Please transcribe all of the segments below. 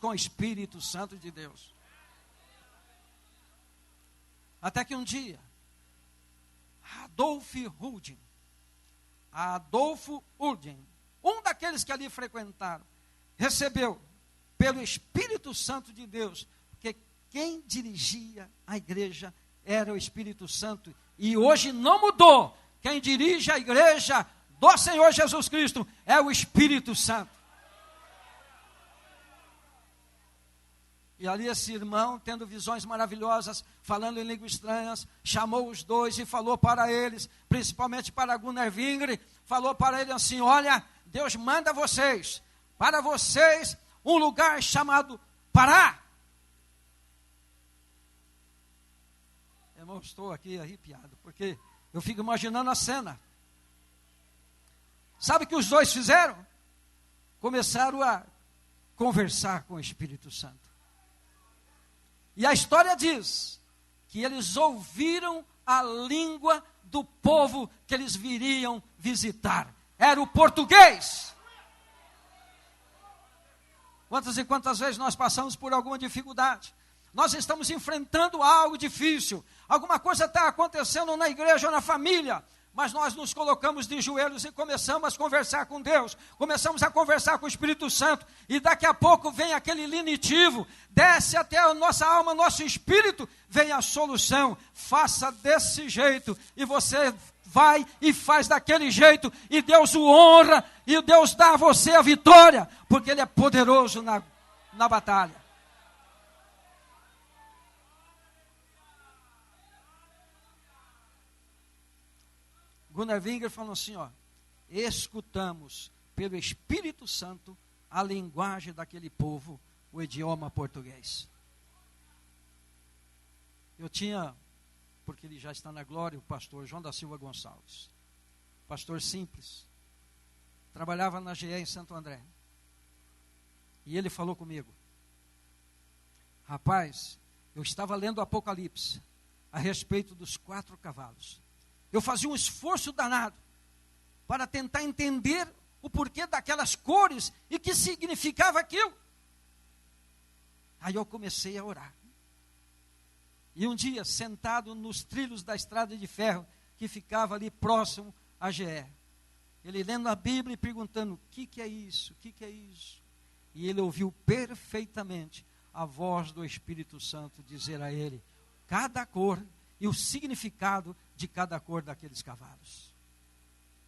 com o Espírito Santo de Deus. Até que um dia, Adolfo Uldin, um daqueles que ali frequentaram, recebeu pelo Espírito Santo de Deus, porque quem dirigia a igreja era o Espírito Santo, e hoje não mudou. Quem dirige a igreja do Senhor Jesus Cristo é o Espírito Santo. E ali esse irmão, tendo visões maravilhosas, falando em línguas estranhas, chamou os dois e falou para eles, principalmente para Gunnar Wingre, falou para ele assim: olha, Deus manda para vocês, um lugar chamado Pará. Irmão, estou aqui arrepiado, porque eu fico imaginando a cena. Sabe o que os dois fizeram? Começaram a conversar com o Espírito Santo. E a história diz que eles ouviram a língua do povo que eles viriam visitar. Era o português. Quantas e quantas vezes nós passamos por alguma dificuldade? Nós estamos enfrentando algo difícil. Alguma coisa está acontecendo na igreja ou na família. Mas nós nos colocamos de joelhos e começamos a conversar com Deus, começamos a conversar com o Espírito Santo, e daqui a pouco vem aquele lenitivo, desce até a nossa alma, nosso espírito, vem a solução. Faça desse jeito, e você vai e faz daquele jeito, e Deus o honra, e Deus dá a você a vitória, porque Ele é poderoso na batalha. Gunnar Wingre falou assim, escutamos pelo Espírito Santo a linguagem daquele povo, o idioma português. Eu tinha, porque ele já está na glória, o pastor João da Silva Gonçalves, pastor simples, trabalhava na GE em Santo André, e ele falou comigo: rapaz, eu estava lendo o Apocalipse, a respeito dos 4 cavalos, eu fazia um esforço danado para tentar entender o porquê daquelas cores e que significava aquilo. Aí eu comecei a orar. E um dia, sentado nos trilhos da estrada de ferro, que ficava ali próximo à GE, ele lendo a Bíblia e perguntando: o que é isso? O que é isso? E ele ouviu perfeitamente a voz do Espírito Santo dizer a ele cada cor e o significado de cada cor daqueles cavalos.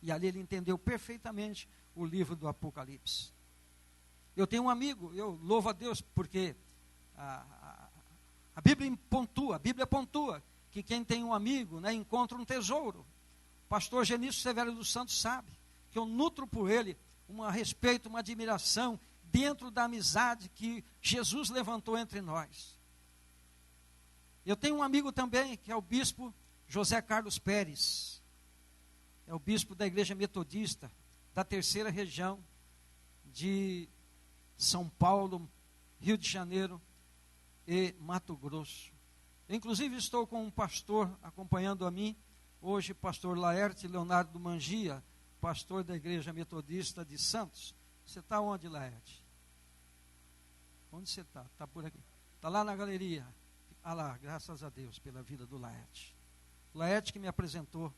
E ali ele entendeu perfeitamente o livro do Apocalipse. Eu tenho um amigo, eu louvo a Deus, porque a Bíblia pontua que quem tem um amigo, encontra um tesouro. O pastor Genício Severo dos Santos sabe que eu nutro por ele um respeito, uma admiração, dentro da amizade que Jesus levantou entre nós. Eu tenho um amigo também, que é o bispo José Carlos Pérez. É o bispo da Igreja Metodista, da 3ª região de São Paulo, Rio de Janeiro e Mato Grosso. Eu, inclusive, estou com um pastor acompanhando a mim, hoje, pastor Laerte Leonardo Mangia, pastor da Igreja Metodista de Santos. Você está onde, Laerte? Onde você está? Está por aqui. Está lá na galeria. Ah lá, graças a Deus pela vida do Laerte. Laerte que me apresentou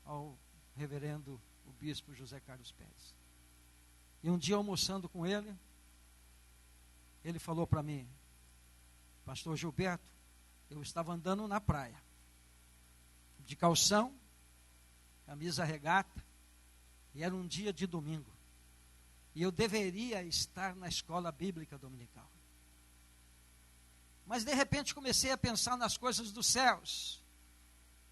ao reverendo, o bispo José Carlos Pérez. E um dia, almoçando com ele, ele falou para mim: pastor Gilberto, eu estava andando na praia, de calção, camisa regata, e era um dia de domingo, e eu deveria estar na escola bíblica dominical. Mas de repente comecei a pensar nas coisas dos céus.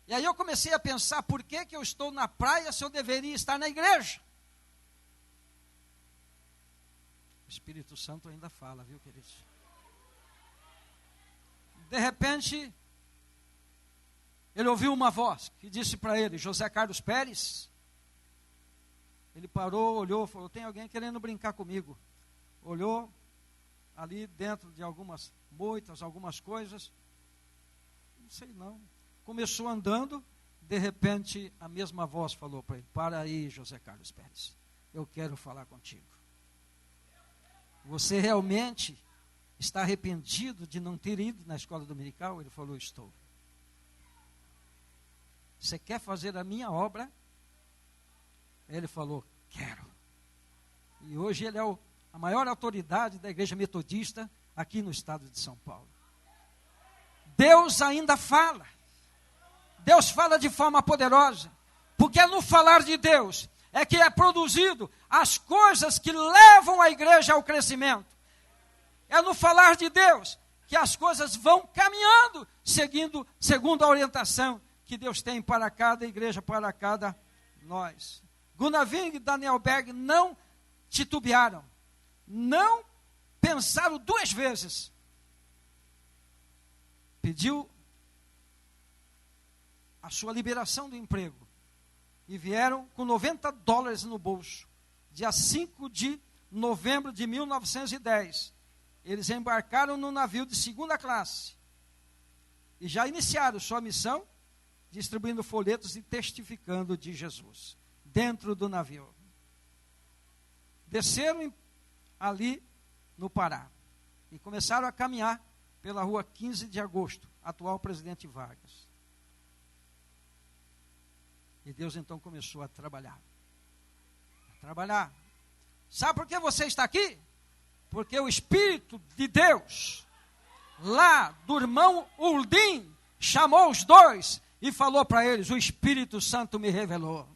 E aí eu comecei a pensar: por que eu estou na praia se eu deveria estar na igreja? O Espírito Santo ainda fala, viu, queridos? De repente, ele ouviu uma voz que disse para ele: José Carlos Pérez. Ele parou, olhou, falou: tem alguém querendo brincar comigo. Olhou ali dentro de algumas moitas, algumas coisas, não sei não. Começou andando, de repente a mesma voz falou para ele: para aí, José Carlos Pérez, eu quero falar contigo. Você realmente está arrependido de não ter ido na escola dominical? Ele falou, estou. Você quer fazer a minha obra? Ele falou, quero. E hoje ele é a maior autoridade da igreja metodista aqui no estado de São Paulo. Deus ainda fala. Deus fala de forma poderosa. Porque é no falar de Deus é que é produzido as coisas que levam a igreja ao crescimento. É no falar de Deus que as coisas vão caminhando, segundo a orientação que Deus tem para cada igreja, para cada nós. Gunnar Wing e Daniel Berg não titubearam, não pensaram duas vezes. Pediu a sua liberação do emprego e vieram com $90 no bolso. Dia 5 de novembro de 1910, eles embarcaram no navio de segunda classe e já iniciaram sua missão, distribuindo folhetos e testificando de Jesus dentro do navio. Desceram ali no Pará e começaram a caminhar pela rua 15 de agosto, atual Presidente Vargas. E Deus então começou a trabalhar. Sabe por que você está aqui? Porque o Espírito de Deus, lá do irmão Uldim, chamou os dois e falou para eles, o Espírito Santo me revelou.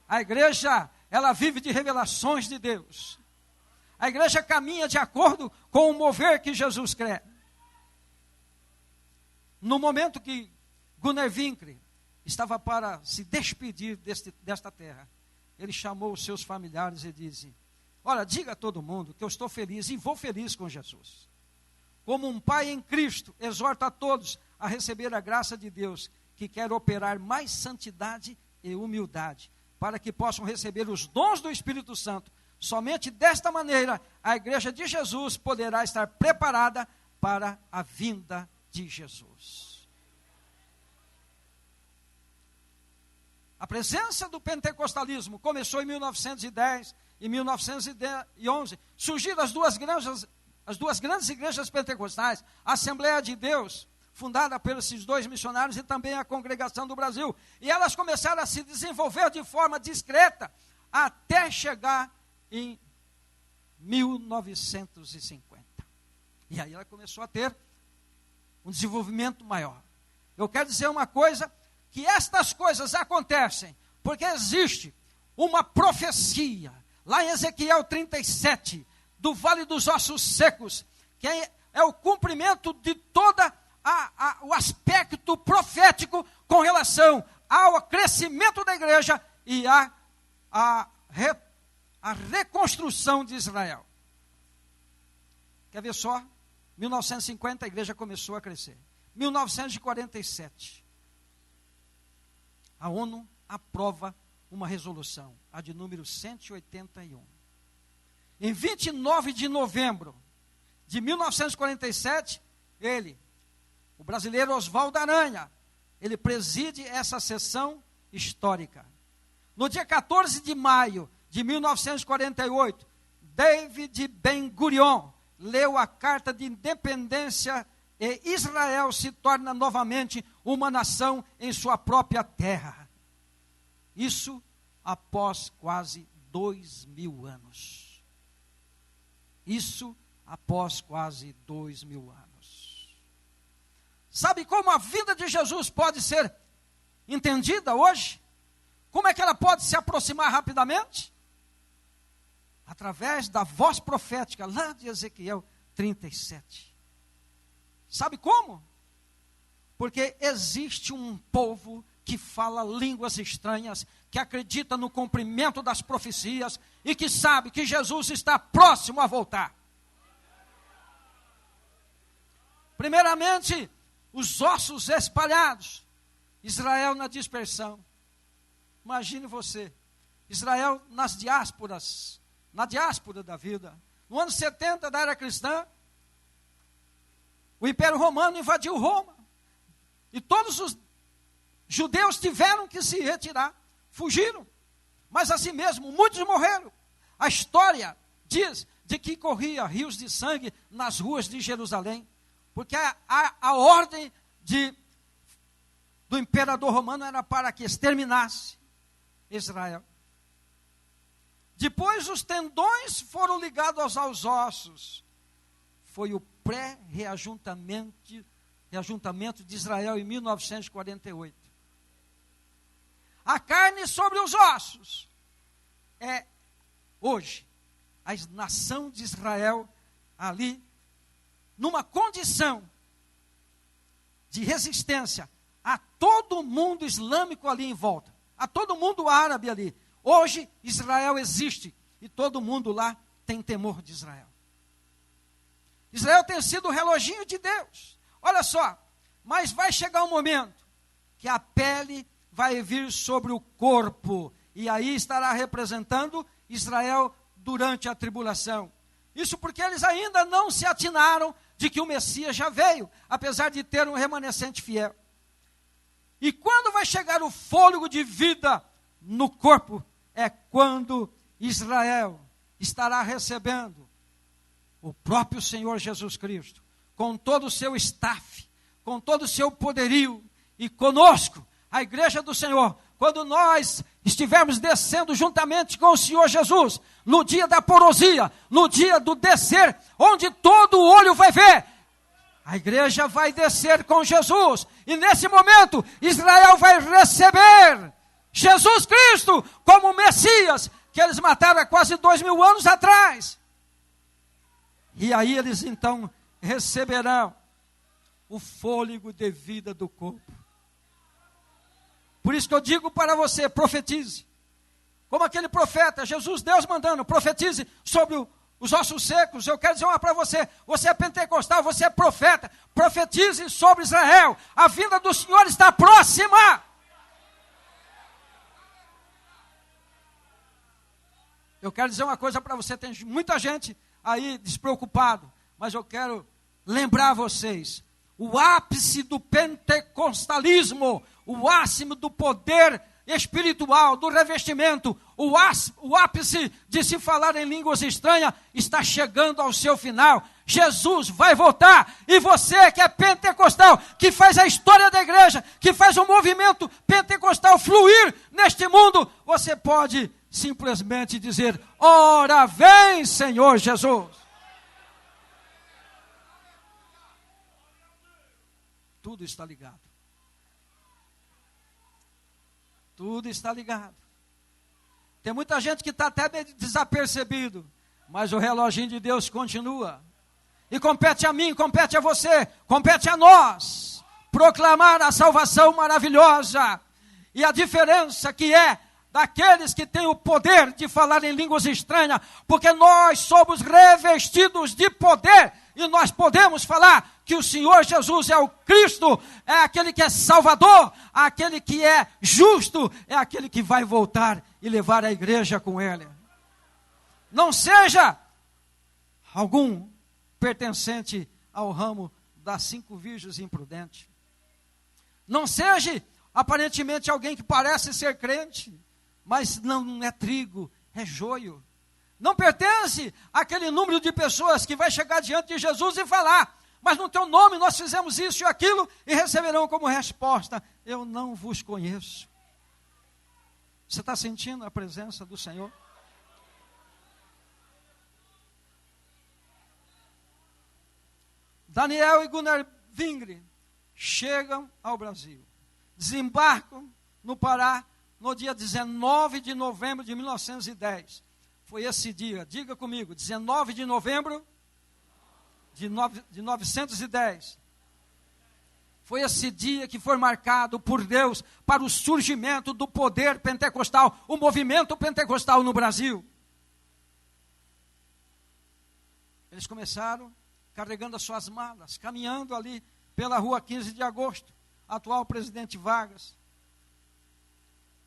A igreja, ela vive de revelações de Deus. A igreja caminha de acordo com o mover que Jesus quer. No momento que Gunnar Wing estava para se despedir desta terra, ele chamou os seus familiares e disse, olha, diga a todo mundo que eu estou feliz e vou feliz com Jesus. Como um pai em Cristo, exorto a todos a receber a graça de Deus, que quer operar mais santidade e humildade, para que possam receber os dons do Espírito Santo. Somente desta maneira, a igreja de Jesus poderá estar preparada para a vinda de Jesus. A presença do pentecostalismo começou em 1910 e 1911. Surgiram as duas grandes igrejas pentecostais, a Assembleia de Deus, fundada pelos esses dois missionários, e também a Congregação do Brasil. E elas começaram a se desenvolver de forma discreta, até chegar em 1950. E aí ela começou a ter um desenvolvimento maior. Eu quero dizer uma coisa, que estas coisas acontecem porque existe uma profecia, lá em Ezequiel 37, do Vale dos Ossos Secos, que é o cumprimento de toda o aspecto profético com relação ao crescimento da igreja e a reconstrução de Israel. Quer ver só? 1950 a igreja começou a crescer. 1947, a ONU aprova uma resolução, a de número 181. Em 29 de novembro de 1947, o brasileiro Oswaldo Aranha, ele preside essa sessão histórica. No dia 14 de maio de 1948, David Ben-Gurion leu a Carta de Independência e Israel se torna novamente uma nação em sua própria terra. Isso após quase 2000 anos. Isso após quase 2000 anos. Sabe como a vida de Jesus pode ser entendida hoje? Como é que ela pode se aproximar rapidamente? Através da voz profética lá de Ezequiel 37. Sabe como? Porque existe um povo que fala línguas estranhas, que acredita no cumprimento das profecias e que sabe que Jesus está próximo a voltar. Primeiramente, os ossos espalhados, Israel na dispersão. Imagine você, Israel nas diásporas, na diáspora da vida. No ano 70 da era cristã, o Império Romano invadiu Roma. E todos os judeus tiveram que se retirar, fugiram. Mas assim mesmo, muitos morreram. A história diz de que corria rios de sangue nas ruas de Jerusalém, porque a ordem do imperador romano era para que exterminasse Israel. Depois os tendões foram ligados aos ossos. Foi o reajuntamento de Israel em 1948. A carne sobre os ossos é hoje a nação de Israel ali numa condição de resistência a todo o mundo islâmico ali em volta, a todo mundo árabe ali. Hoje Israel existe e todo mundo lá tem temor de Israel. Israel tem sido o reloginho de Deus. Olha só, mas vai chegar um momento que a pele vai vir sobre o corpo, e aí estará representando Israel durante a tribulação. Isso porque eles ainda não se atinaram de que o Messias já veio, apesar de ter um remanescente fiel. E quando vai chegar o fôlego de vida no corpo, é quando Israel estará recebendo o próprio Senhor Jesus Cristo, com todo o seu staff, com todo o seu poderio, e conosco, a igreja do Senhor, quando nós estivermos descendo juntamente com o Senhor Jesus, no dia da porosia, no dia do descer, onde todo olho vai ver, a igreja vai descer com Jesus, e nesse momento, Israel vai receber Jesus Cristo como Messias, que eles mataram há quase 2000 anos atrás. E aí eles então receberão o fôlego de vida do corpo. Por isso que eu digo para você, profetize. Como aquele profeta, Jesus, Deus mandando, profetize sobre os ossos secos. Eu quero dizer uma para você, você é pentecostal, você é profeta, profetize sobre Israel. A vinda do Senhor está próxima. Eu quero dizer uma coisa para você, tem muita gente aí despreocupado, mas eu quero lembrar vocês, o ápice do pentecostalismo, o ápice do poder espiritual, do revestimento, o ápice de se falar em línguas estranhas, está chegando ao seu final. Jesus vai voltar, e você que é pentecostal, que faz a história da igreja, que faz o movimento pentecostal fluir neste mundo, você pode simplesmente dizer: ora vem, Senhor Jesus. Tudo está ligado. Tudo está ligado. Tem muita gente que está até meio desapercebido, mas o reloginho de Deus continua. E compete a mim, compete a você, compete a nós proclamar a salvação maravilhosa. E a diferença que é daqueles que têm o poder de falar em línguas estranhas, porque nós somos revestidos de poder, e nós podemos falar que o Senhor Jesus é o Cristo, é aquele que é Salvador, aquele que é justo, é aquele que vai voltar e levar a igreja com ele. Não seja algum pertencente ao ramo das 5 virgens imprudentes. Não seja aparentemente alguém que parece ser crente, mas não é trigo, é joio. Não pertence àquele número de pessoas que vai chegar diante de Jesus e falar: mas no teu nome nós fizemos isso e aquilo, e receberão como resposta: eu não vos conheço. Você está sentindo a presença do Senhor? Daniel e Gunnar Wingre chegam ao Brasil, desembarcam no Pará no dia 19 de novembro de 1910. Foi esse dia, diga comigo, 19 de novembro de 1910. Foi esse dia que foi marcado por Deus para o surgimento do poder pentecostal, o movimento pentecostal no Brasil. Eles começaram carregando as suas malas, caminhando ali pela rua 15 de agosto, atual presidente Vargas.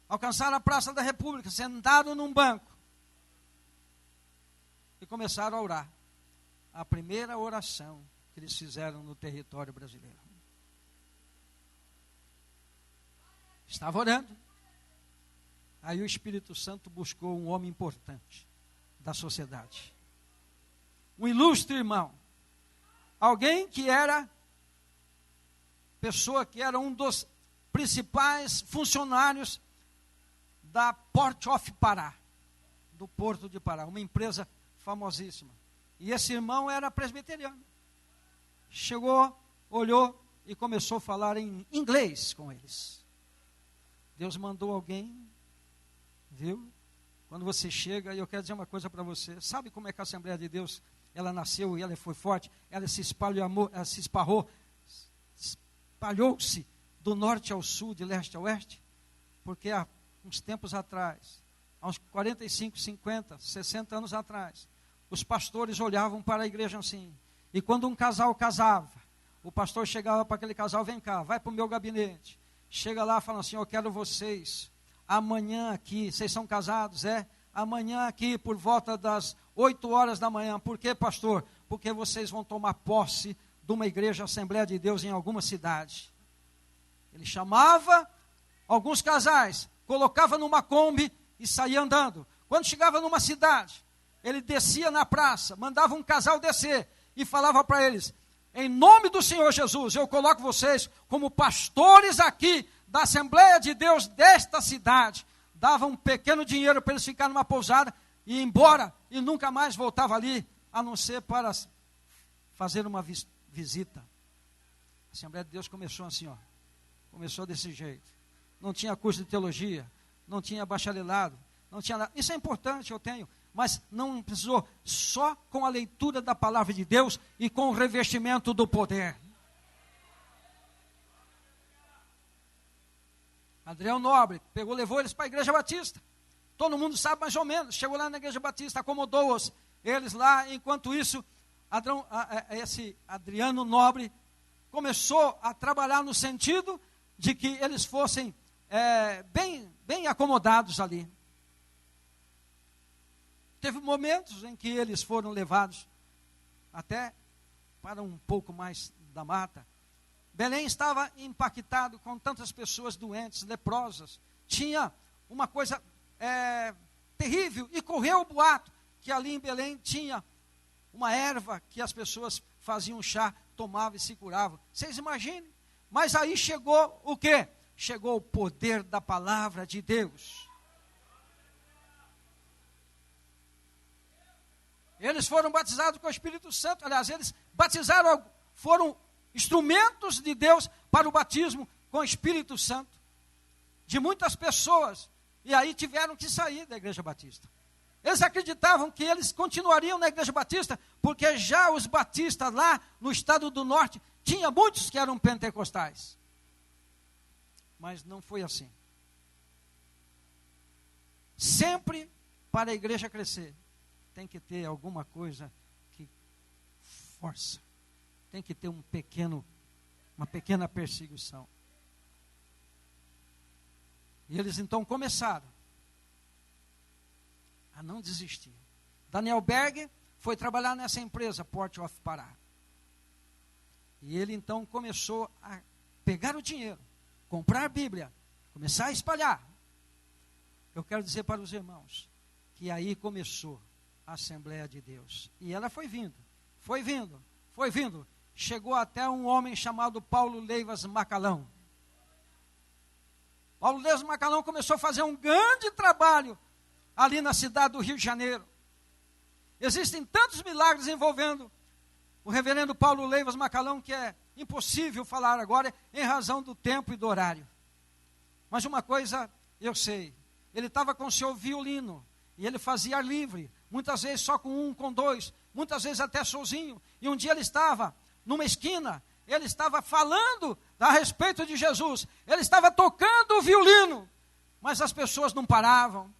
Alcançaram a Praça da República, sentaram num banco, e começaram a orar. A primeira oração que eles fizeram no território brasileiro. Estava orando. Aí o Espírito Santo buscou um homem importante da sociedade. um ilustre irmão, alguém que era um dos principais funcionários da Port of Pará, do Porto de Pará, uma empresa famosíssima. E esse irmão era presbiteriano. Chegou, olhou e começou a falar em inglês com eles. Deus mandou alguém, viu? Quando você chega, e eu quero dizer uma coisa para você, sabe como é que a Assembleia de Deus, ela nasceu e ela foi forte, ela se espalhou-se do norte ao sul, de leste a oeste, porque há uns tempos atrás, há uns 45, 50, 60 anos atrás, os pastores olhavam para a igreja assim, e quando um casal casava, o pastor chegava para aquele casal, vem cá, vai para o meu gabinete, chega lá falando assim, eu quero vocês, amanhã aqui, vocês são casados, amanhã aqui por volta das 8 horas da manhã, por quê, pastor? Porque vocês vão tomar posse de uma igreja Assembleia de Deus em alguma cidade. Ele chamava alguns casais, colocava numa Kombi e saía andando. Quando chegava numa cidade, ele descia na praça, mandava um casal descer e falava para eles, em nome do Senhor Jesus, eu coloco vocês como pastores aqui da Assembleia de Deus desta cidade. Dava um pequeno dinheiro para eles ficarem numa pousada e ir embora, e nunca mais voltava ali, a não ser para fazer uma visita. A Assembleia de Deus começou assim, começou desse jeito. Não tinha curso de teologia, não tinha bacharelado, não tinha nada. Isso é importante, eu tenho, mas não precisou, só com a leitura da palavra de Deus e com o revestimento do poder. Adriano Nobre levou eles para a Igreja Batista. Todo mundo sabe mais ou menos. Chegou lá na Igreja Batista, acomodou-os. Eles lá, enquanto isso, esse Adriano Nobre começou a trabalhar no sentido de que eles fossem bem acomodados ali. Teve momentos em que eles foram levados até para um pouco mais da mata. Belém estava impactado com tantas pessoas doentes, leprosas. Tinha uma coisa terrível. E correu o boato que ali em Belém tinha uma erva que as pessoas faziam chá, tomavam e se curavam. Vocês imaginem? Mas aí chegou o quê? Chegou o poder da palavra de Deus. Eles foram batizados com o Espírito Santo. Aliás, eles foram instrumentos de Deus para o batismo com o Espírito Santo de muitas pessoas, e aí tiveram que sair da Igreja Batista. Eles acreditavam que eles continuariam na Igreja Batista, porque já os batistas lá no estado do norte, tinha muitos que eram pentecostais, mas não foi assim. Sempre para a igreja crescer, tem que ter alguma coisa que força. Tem que ter uma pequena perseguição. E eles então começaram a não desistir. Daniel Berg foi trabalhar nessa empresa, Port of Pará. E ele então começou a pegar o dinheiro, comprar a Bíblia, começar a espalhar. Eu quero dizer para os irmãos que aí começou a Assembleia de Deus. E ela foi vindo. Chegou até um homem chamado Paulo Leivas Macalão. Paulo Leivas Macalão começou a fazer um grande trabalho ali na cidade do Rio de Janeiro. Existem tantos milagres envolvendo o reverendo Paulo Leivas Macalão que é impossível falar agora em razão do tempo e do horário. Mas uma coisa eu sei, ele estava com seu violino e ele fazia ar livre, muitas vezes só com um, com dois, muitas vezes até sozinho. E um dia ele estava numa esquina, ele estava falando a respeito de Jesus, ele estava tocando o violino, mas as pessoas não paravam.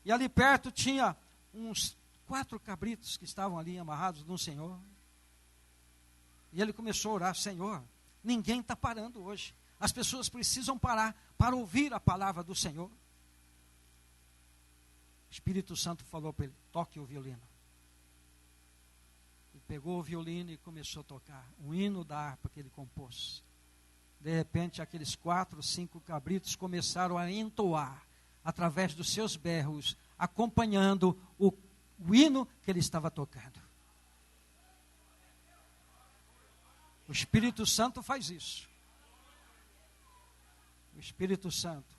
E ali perto tinha uns 4 cabritos que estavam ali amarrados no Senhor. E ele começou a orar, Senhor, ninguém está parando hoje. As pessoas precisam parar para ouvir a palavra do Senhor. O Espírito Santo falou para ele, toque o violino. Ele pegou o violino e começou a tocar um hino da harpa que ele compôs. De repente, aqueles 4, 5 cabritos começaram a entoar, através dos seus berros, acompanhando o hino que ele estava tocando. O Espírito Santo faz isso. O Espírito Santo.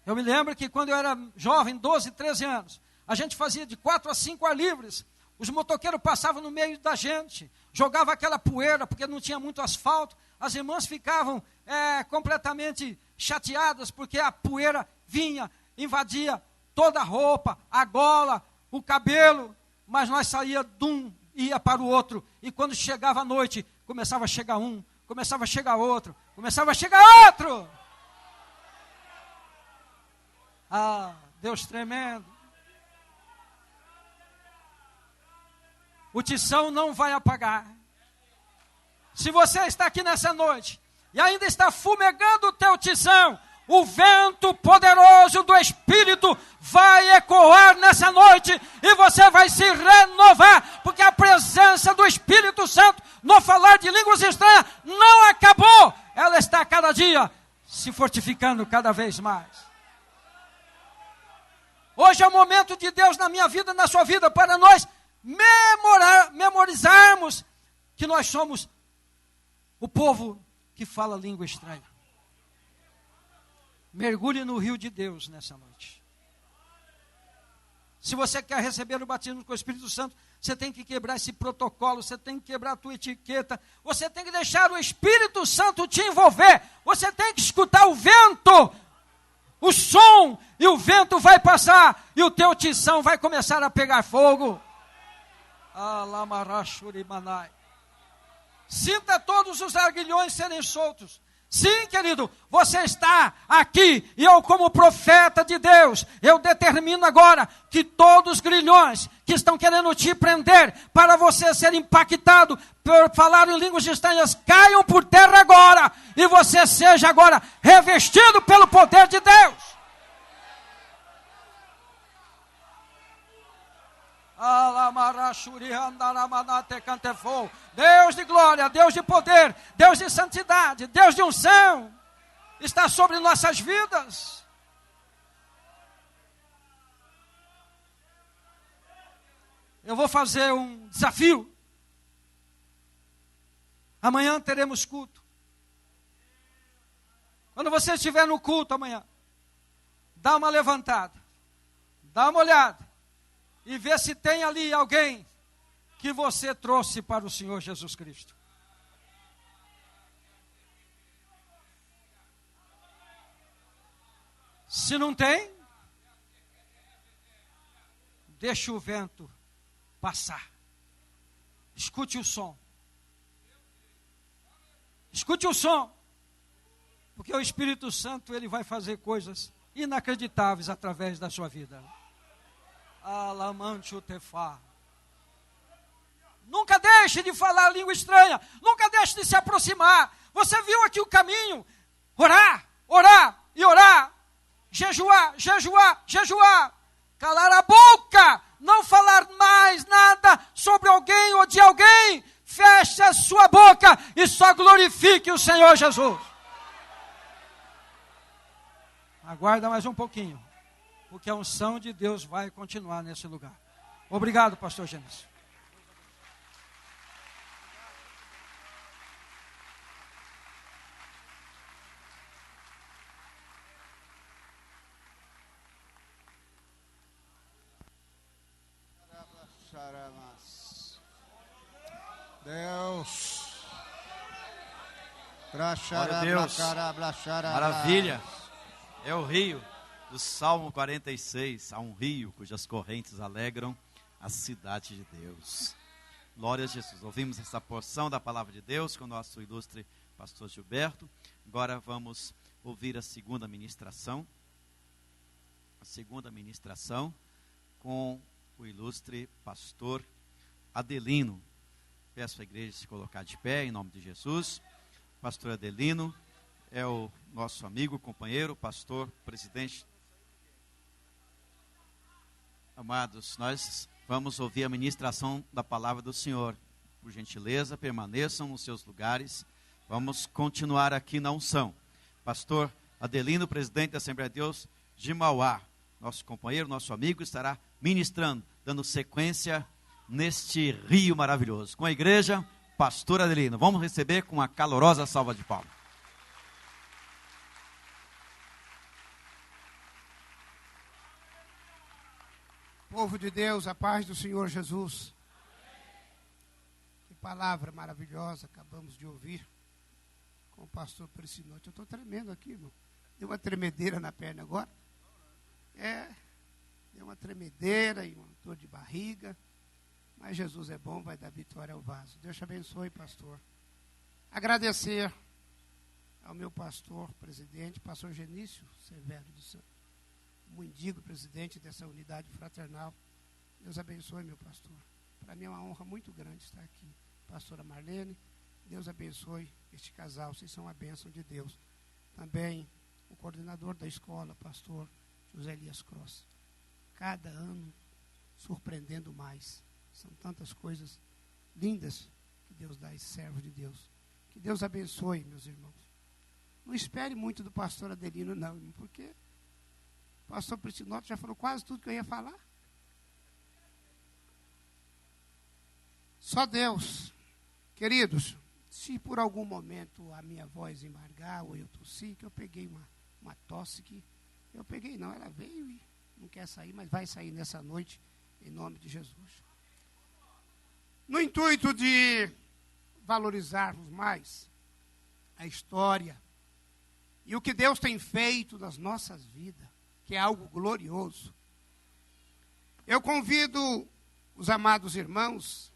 Eu me lembro que quando eu era jovem, 12, 13 anos, a gente fazia de 4 a 5 ar livres. Os motoqueiros passavam no meio da gente, jogavam aquela poeira, porque não tinha muito asfalto. As irmãs ficavam completamente chateadas, porque a poeira vinha, invadia toda a roupa, a gola, o cabelo. Mas nós saía de um, ia para o outro. E quando chegava a noite, começava a chegar um, começava a chegar outro, começava a chegar outro. Ah, Deus tremendo. O tição não vai apagar. Se você está aqui nessa noite e ainda está fumegando o teu tição, o vento poderoso do Espírito vai ecoar nessa noite e você vai se renovar, porque a presença do Espírito Santo no falar de línguas estranhas não acabou. Ela está cada dia se fortificando cada vez mais. Hoje é o momento de Deus na minha vida, na sua vida, para nós memorizarmos que nós somos o povo que fala língua estranha. Mergulhe no rio de Deus nessa noite. Se você quer receber o batismo com o Espírito Santo, você tem que quebrar esse protocolo, você tem que quebrar a tua etiqueta, você tem que deixar o Espírito Santo te envolver, você tem que escutar o vento, o som, e o vento vai passar, e o teu tição vai começar a pegar fogo. Sinta todos os aguilhões serem soltos. Sim, querido, você está aqui, e eu como profeta de Deus, eu determino agora que todos os grilhões que estão querendo te prender, para você ser impactado por falar em línguas estranhas, caiam por terra agora, e você seja agora revestido pelo poder de Deus. Deus de glória, Deus de poder, Deus de santidade, Deus de unção, está sobre nossas vidas. Eu vou fazer um desafio. Amanhã teremos culto. Quando você estiver no culto amanhã, dá uma levantada, dá uma olhada, e vê se tem ali alguém que você trouxe para o Senhor Jesus Cristo. Se não tem, deixa o vento passar. Escute o som. Escute o som. Porque o Espírito Santo, ele vai fazer coisas inacreditáveis através da sua vida. Nunca deixe de falar língua estranha. Nunca deixe de se aproximar. Você viu aqui o caminho. Orar, orar e orar. Jejuar, jejuar, jejuar. Calar a boca. Não falar mais nada sobre alguém ou de alguém. Feche a sua boca e só glorifique o Senhor Jesus. Aguarda mais um pouquinho, porque a unção de Deus vai continuar nesse lugar. Obrigado, pastor Gênesis. Deus. Glória a Deus. Maravilha. É o rio do Salmo 46. Há um rio cujas correntes alegram a cidade de Deus. Glória a Jesus. Ouvimos essa porção da palavra de Deus com o nosso ilustre pastor Gilberto. Agora vamos ouvir a segunda ministração. A segunda ministração com o ilustre pastor Adelino. Peço à igreja se colocar de pé em nome de Jesus. Pastor Adelino é o nosso amigo, companheiro, pastor, presidente. Amados, nós vamos ouvir a ministração da palavra do Senhor. Por gentileza, permaneçam nos seus lugares. Vamos continuar aqui na unção. Pastor Adelino, presidente da Assembleia de Deus de Mauá, nosso companheiro, nosso amigo, estará ministrando, dando sequência neste rio maravilhoso. Com a igreja, pastor Adelino. Vamos receber com uma calorosa salva de palmas. Povo de Deus, a paz do Senhor Jesus. Que palavra maravilhosa acabamos de ouvir com o pastor Priscinote. Eu estou tremendo aqui, irmão. Deu uma tremedeira na perna agora. Deu uma tremedeira e uma dor de barriga. Mas Jesus é bom, vai dar vitória ao vaso. Deus te abençoe, pastor. Agradecer ao meu pastor, presidente, pastor Genício Severo dos Santos. Mundigo, presidente dessa unidade fraternal. Deus abençoe, meu pastor. Para mim é uma honra muito grande estar aqui. Pastora Marlene, Deus abençoe este casal, vocês são a bênção de Deus. Também o coordenador da escola, pastor José Elias Cross. Cada ano surpreendendo mais. São tantas coisas lindas que Deus dá a esse servo de Deus. Que Deus abençoe, meus irmãos. Não espere muito do pastor Adelino, não, porque o pastor Priscinote já falou quase tudo que eu ia falar. Só Deus. Queridos, se por algum momento a minha voz embargar ou eu tossir, que eu peguei uma tosse que... Eu peguei não, ela veio e não quer sair, mas vai sair nessa noite, em nome de Jesus. No intuito de valorizarmos mais a história e o que Deus tem feito nas nossas vidas, que é algo glorioso. Eu convido os amados irmãos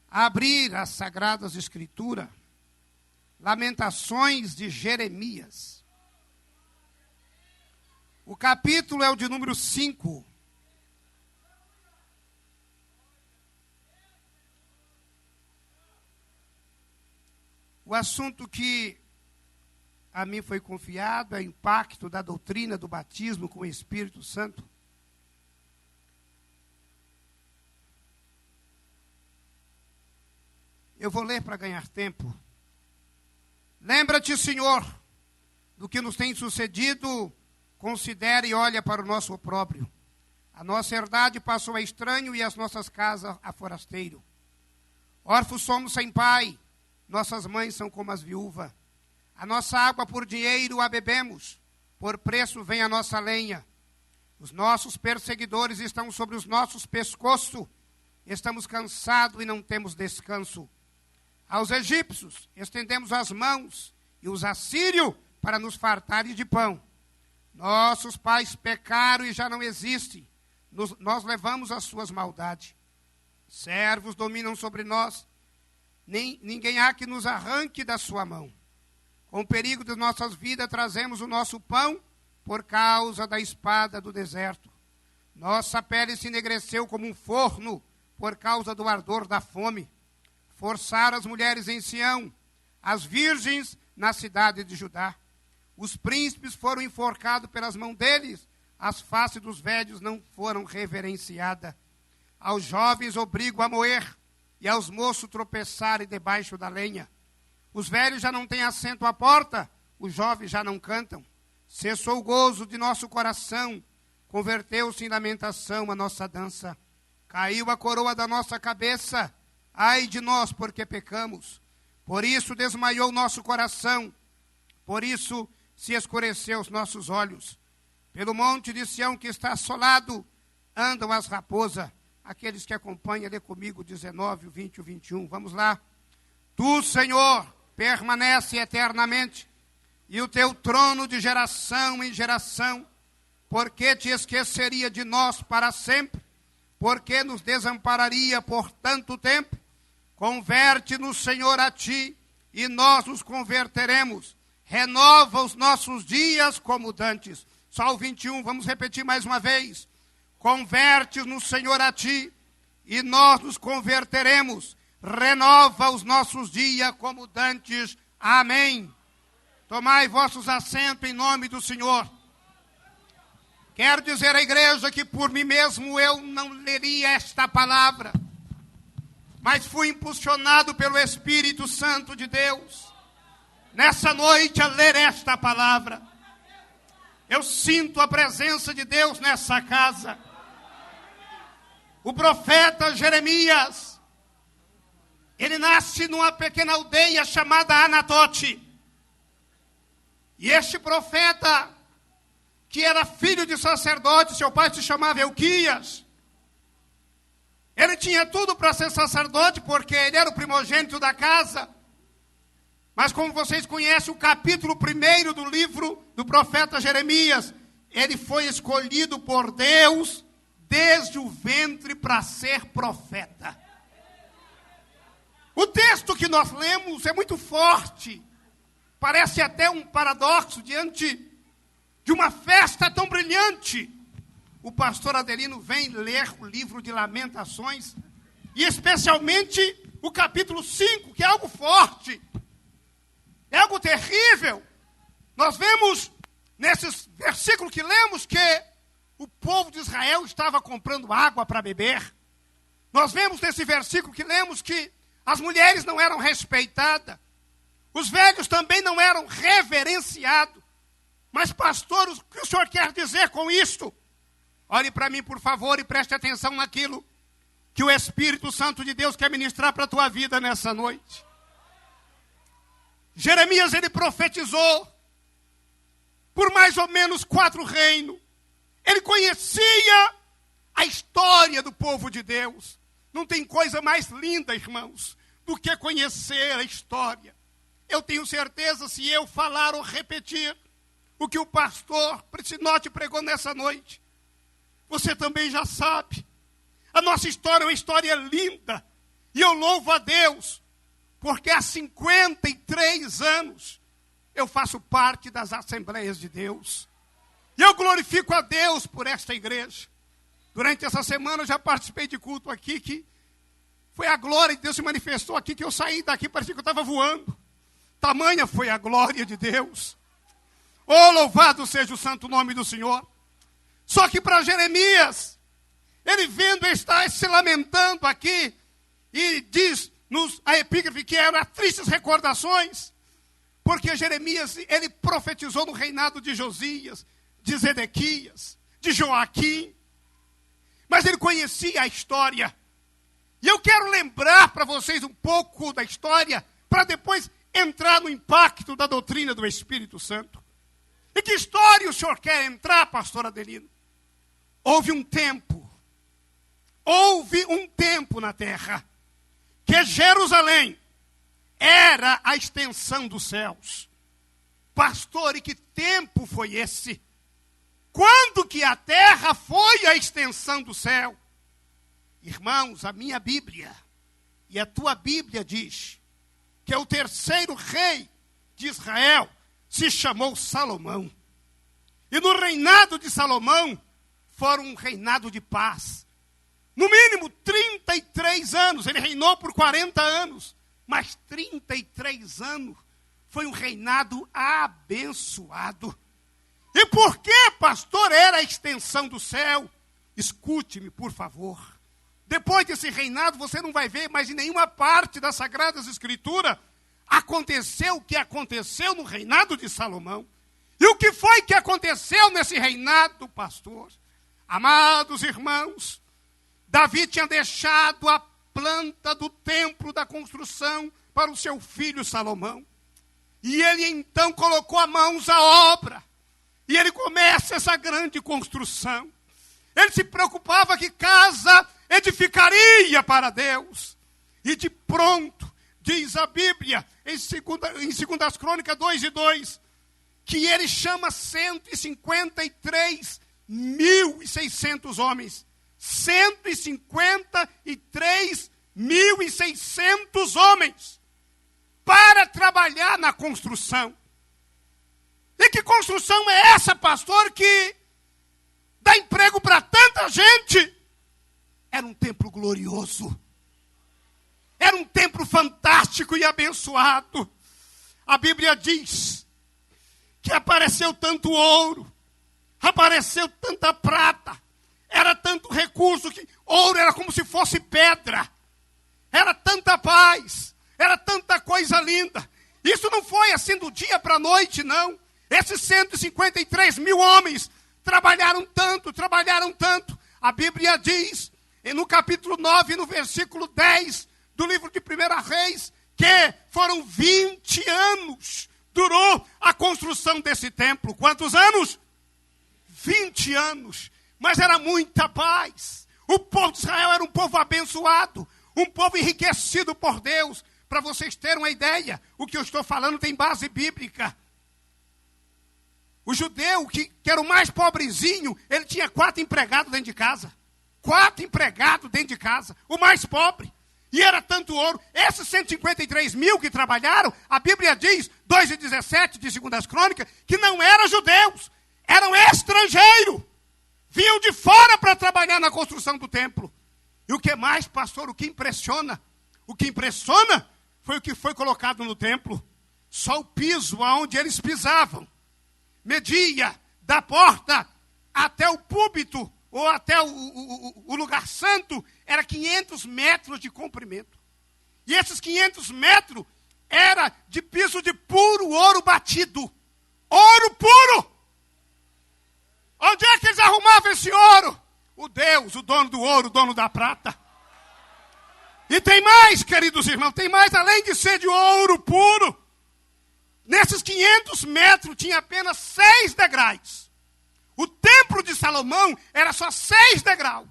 a abrir as Sagradas Escrituras, Lamentações de Jeremias. O capítulo é o de número 5. O assunto que a mim foi confiado é o impacto da doutrina do batismo com o Espírito Santo. Eu vou ler para ganhar tempo. Lembra-te, Senhor, do que nos tem sucedido, considera e olha para o nosso opróbrio. A nossa herdade passou a estranho e as nossas casas a forasteiro. Órfãos somos sem pai, nossas mães são como as viúvas. A nossa água por dinheiro a bebemos, por preço vem a nossa lenha. Os nossos perseguidores estão sobre os nossos pescoços, estamos cansados e não temos descanso. Aos egípcios estendemos as mãos e os assírios para nos fartarem de pão. Nossos pais pecaram e já não existem, nós levamos as suas maldades. Servos dominam sobre nós, ninguém há que nos arranque da sua mão. Com o perigo de nossas vidas, trazemos o nosso pão por causa da espada do deserto. Nossa pele se enegreceu como um forno por causa do ardor da fome. Forçaram as mulheres em Sião, as virgens na cidade de Judá. Os príncipes foram enforcados pelas mãos deles, as faces dos velhos não foram reverenciadas. Aos jovens obrigo a moer, e aos moços tropeçarem debaixo da lenha. Os velhos já não têm assento à porta, os jovens já não cantam. Cessou o gozo de nosso coração, converteu-se em lamentação a nossa dança. Caiu a coroa da nossa cabeça, ai de nós, porque pecamos. Por isso desmaiou nosso coração, por isso se escureceu os nossos olhos. Pelo monte de Sião que está assolado, andam as raposas. Aqueles que acompanham, lê comigo 19, o 20 e o 21. Vamos lá. Tu, Senhor, permanece eternamente, e o teu trono de geração em geração. Por que te esqueceria de nós para sempre? Por que nos desampararia por tanto tempo? Converte-nos, Senhor, a ti, e nós nos converteremos. Renova os nossos dias como dantes. Só o 21, vamos repetir mais uma vez. Converte-nos, Senhor, a ti, e nós nos converteremos. Renova os nossos dias como dantes. Amém. Tomai vossos assentos em nome do Senhor. Quero dizer à igreja que por mim mesmo eu não leria esta palavra, mas fui impulsionado pelo Espírito Santo de Deus, nessa noite, a ler esta palavra. Eu sinto a presença de Deus nessa casa. O profeta Jeremias, Ele nasce numa pequena aldeia chamada Anatote. E este profeta, que era filho de sacerdote, seu pai se chamava Elquias. Ele tinha tudo para ser sacerdote, porque ele era o primogênito da casa. Mas como vocês conhecem o capítulo 1 do livro do profeta Jeremias, ele foi escolhido por Deus desde o ventre para ser profeta. O texto que nós lemos é muito forte. Parece até um paradoxo diante de uma festa tão brilhante. O pastor Adelino vem ler o livro de Lamentações, e especialmente o capítulo 5, que é algo forte, é algo terrível. Nós vemos, nesses versículos que lemos, que o povo de Israel estava comprando água para beber. Nós vemos nesse versículo que lemos que as mulheres não eram respeitadas, os velhos também não eram reverenciados. Mas, pastor, o que o senhor quer dizer com isto? Olhe para mim, por favor, e preste atenção naquilo que o Espírito Santo de Deus quer ministrar para a tua vida nessa noite. Jeremias, ele profetizou por mais ou menos 4 reinos. Ele conhecia a história do povo de Deus. Não tem coisa mais linda, irmãos, do que conhecer a história. Eu tenho certeza, se eu falar ou repetir o que o pastor Priscinotti pregou nessa noite, você também já sabe. A nossa história é uma história linda. E eu louvo a Deus, porque há 53 anos eu faço parte das Assembleias de Deus. E eu glorifico a Deus por esta igreja. Durante essa semana eu já participei de culto aqui, que foi a glória de Deus se manifestou aqui, que eu saí daqui, parecia que eu estava voando. Tamanha foi a glória de Deus. Oh, louvado seja o santo nome do Senhor. Só que para Jeremias, ele vendo estar se lamentando aqui, e diz-nos a epígrafe que eram tristes recordações, porque Jeremias, ele profetizou no reinado de Josias, de Zedequias, de Joaquim, mas ele conhecia a história. E eu quero lembrar para vocês um pouco da história, para depois entrar no impacto da doutrina do Espírito Santo. E que história o senhor quer entrar, pastor Adelino? Houve um tempo na terra, que Jerusalém era a extensão dos céus. Pastor, e que tempo foi esse? Quando que a terra foi a extensão do céu? Irmãos, a minha Bíblia e a tua Bíblia diz que o terceiro rei de Israel se chamou Salomão. E no reinado de Salomão, foi um reinado de paz. No mínimo 33 anos, ele reinou por 40 anos, mas 33 anos foi um reinado abençoado. E por que, pastor, era a extensão do céu? Escute-me, por favor. Depois desse reinado, você não vai ver mais em nenhuma parte das Sagradas Escrituras aconteceu o que aconteceu no reinado de Salomão. E o que foi que aconteceu nesse reinado, pastor? Amados irmãos, Davi tinha deixado a planta do templo da construção para o seu filho Salomão. E ele então colocou as mãos à obra. E ele começa essa grande construção. Ele se preocupava que casa edificaria para Deus. E de pronto, diz a Bíblia, em 2 Crônicas 2:2, que ele chama 153.600 homens. 153.600 homens para trabalhar na construção. E que construção é essa, pastor, que dá emprego para tanta gente? Era um templo glorioso. Era um templo fantástico e abençoado. A Bíblia diz que apareceu tanto ouro, apareceu tanta prata, era tanto recurso que ouro era como se fosse pedra. Era tanta paz, era tanta coisa linda. Isso não foi assim do dia para a noite, não. Esses 153.000 homens trabalharam tanto. A Bíblia diz, no capítulo 9, no versículo 10 do livro de 1 Reis, que foram 20 anos, durou a construção desse templo. Quantos anos? 20 anos. Mas era muita paz. O povo de Israel era um povo abençoado, um povo enriquecido por Deus. Para vocês terem uma ideia, o que eu estou falando tem base bíblica. O judeu, que era o mais pobrezinho, ele tinha 4 empregados dentro de casa. 4 empregados dentro de casa, o mais pobre. E era tanto ouro. Esses 153 mil que trabalharam, a Bíblia diz, 2:17 de 2 Crônicas, que não eram judeus, eram estrangeiros. Vinham de fora para trabalhar na construção do templo. E o que mais, pastor, o que impressiona? O que impressiona foi o que foi colocado no templo. Só o piso aonde eles pisavam media da porta até o púlpito, ou até o lugar santo, era 500 metros de comprimento. E esses 500 metros era de piso de puro ouro batido. Ouro puro! Onde é que eles arrumavam esse ouro? O Deus, o dono do ouro, o dono da prata. E tem mais, queridos irmãos, tem mais, além de ser de ouro puro. Nesses 500 metros tinha apenas 6 degraus. O templo de Salomão era só 6 degraus.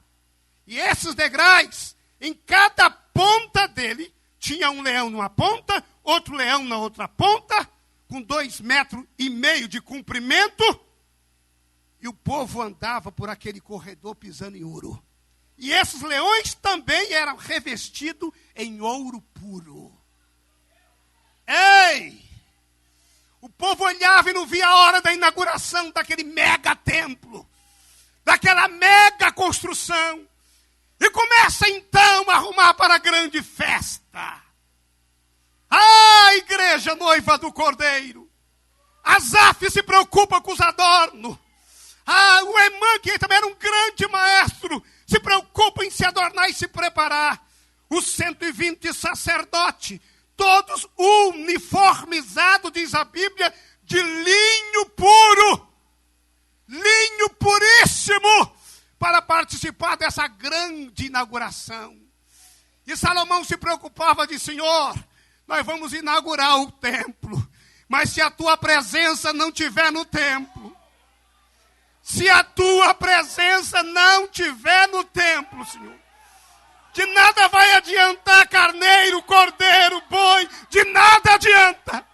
E esses degraus, em cada ponta dele, tinha um leão numa ponta, outro leão na outra ponta, com 2,5 metros de comprimento. E o povo andava por aquele corredor pisando em ouro. E esses leões também eram revestidos em ouro puro. Ei! O povo olhava e não via a hora da inauguração daquele mega templo, daquela mega construção. E começa então a arrumar para a grande festa. Ah, igreja noiva do Cordeiro. Asaf se preocupa com os adornos. Ah, o Emã, que também era um grande maestro, se preocupa em se adornar e se preparar. Os 120 sacerdotes, todos uniformizados, diz a Bíblia, de linho puro. Linho puríssimo, para participar dessa grande inauguração. E Salomão se preocupava de, Senhor, nós vamos inaugurar o templo, mas se a tua presença não estiver no templo, se a tua presença não estiver no templo, Senhor, de nada vai adiantar carneiro, cordeiro, boi, de nada adianta.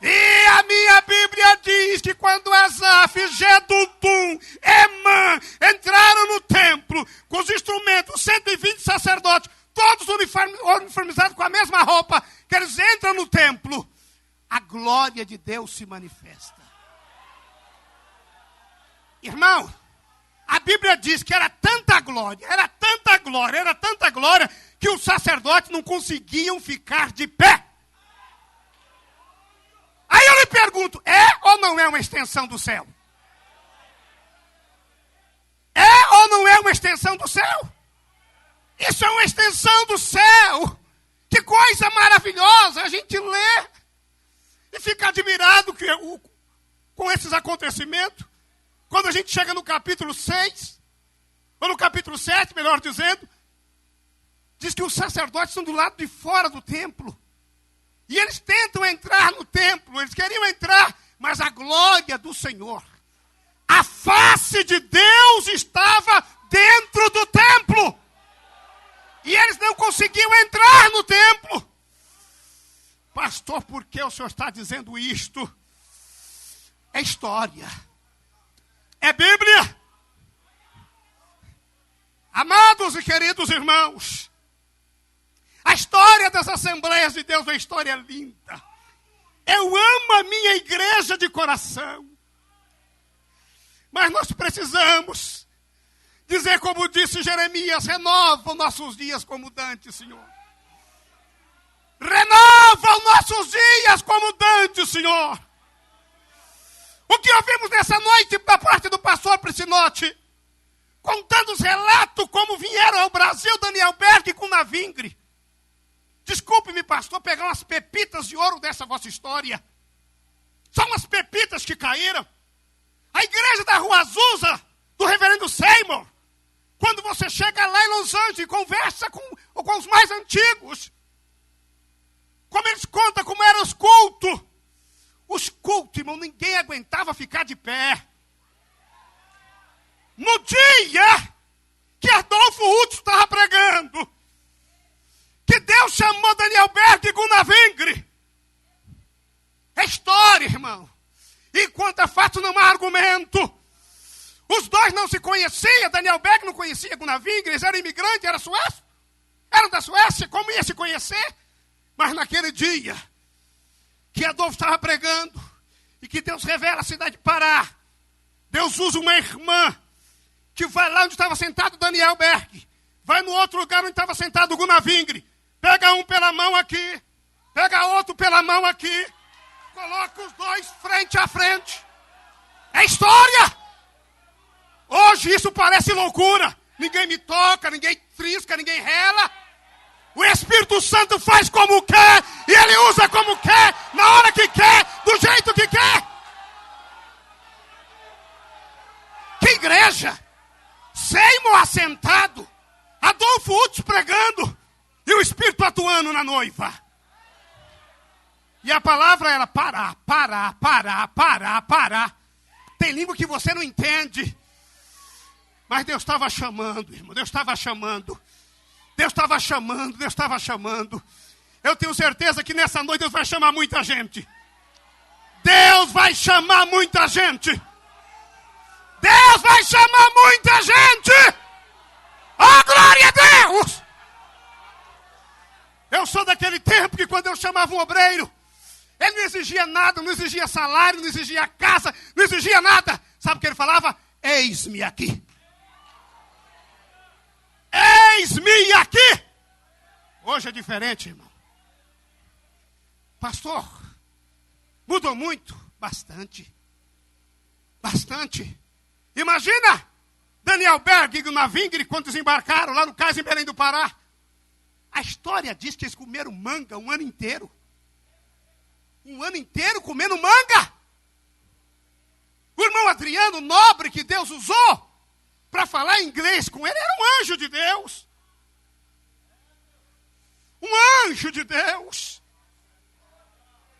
E a minha Bíblia diz que quando Asaf, Gedutum, Emã entraram no templo com os instrumentos, 120 sacerdotes, todos uniformizados com a mesma roupa, que eles entram no templo, a glória de Deus se manifesta. Irmão, a Bíblia diz que era tanta glória, que os sacerdotes não conseguiam ficar de pé. Aí eu lhe pergunto, é ou não é uma extensão do céu? É ou não é uma extensão do céu? Isso é uma extensão do céu. Que coisa maravilhosa a gente lê e fica admirado com esses acontecimentos. Quando a gente chega no capítulo 6, ou no capítulo 7, melhor dizendo, diz que os sacerdotes estão do lado de fora do templo. E eles tentam entrar no templo, eles queriam entrar, mas a glória do Senhor, a face de Deus estava dentro do templo. E eles não conseguiam entrar no templo. Pastor, por que o senhor está dizendo isto? É história. É Bíblia. Amados e queridos irmãos, a história das Assembleias de Deus é uma história linda. Eu amo a minha igreja de coração. Mas nós precisamos dizer como disse Jeremias, renova os nossos dias como dantes, Senhor. Renova os nossos dias como dantes, Senhor. O que ouvimos nessa noite da parte do pastor Priscinotti, contando os relatos como vieram ao Brasil Daniel Berg com Navingre. Desculpe-me, pastor, pegar umas pepitas de ouro dessa vossa história. São umas pepitas que caíram. A igreja da Rua Azusa, do reverendo Seymour, Quando você chega lá em Los Angeles e conversa com os mais antigos, como eles contam como eram os cultos. Os cultos, irmão, ninguém aguentava ficar de pé. No dia que Adolfo Hudson estava pregando, que Deus chamou Daniel Berg e Gunnar Wingre. É história, irmão. Enquanto é fato, não há argumento. Os dois não se conheciam. Daniel Berg não conhecia Gunnar Wingre. Eles eram imigrantes, eram suécios. Eram da Suécia, como ia se conhecer? Mas naquele dia que Adolfo estava pregando e que Deus revela a cidade de Pará, Deus usa uma irmã que vai lá onde estava sentado Daniel Berg, vai no outro lugar onde estava sentado Gunnar Wingre, pega um pela mão aqui, pega outro pela mão aqui, coloca os dois frente a frente. É história! Hoje isso parece loucura. Ninguém me toca, ninguém trisca, ninguém rela. O Espírito Santo faz como quer, e Ele usa como quer, na hora que quer, do jeito que quer. Que igreja! Seymour assentado, Adolfo Hudson pregando, e o Espírito atuando na noiva. E a palavra era parar, parar, parar, parar, parar. Tem língua que você não entende. Mas Deus estava chamando, irmão, Deus estava chamando. Deus estava chamando, Deus estava chamando. Eu tenho certeza que nessa noite Deus vai chamar muita gente. Deus vai chamar muita gente. Deus vai chamar muita gente. Oh, glória a Deus! Eu sou daquele tempo que quando eu chamava um obreiro, ele não exigia nada, não exigia salário, não exigia casa, não exigia nada. Sabe o que ele falava? Eis-me aqui. Eis-me aqui. Hoje é diferente, irmão. Pastor, mudou muito? Bastante. Bastante. Imagina Daniel Berg e Gunnar Wingre quando desembarcaram lá no cais em Belém do Pará. A história diz que eles comeram manga um ano inteiro. Um ano inteiro comendo manga. O irmão Adriano, nobre que Deus usou para falar inglês com ele, era um anjo de Deus. Um anjo de Deus.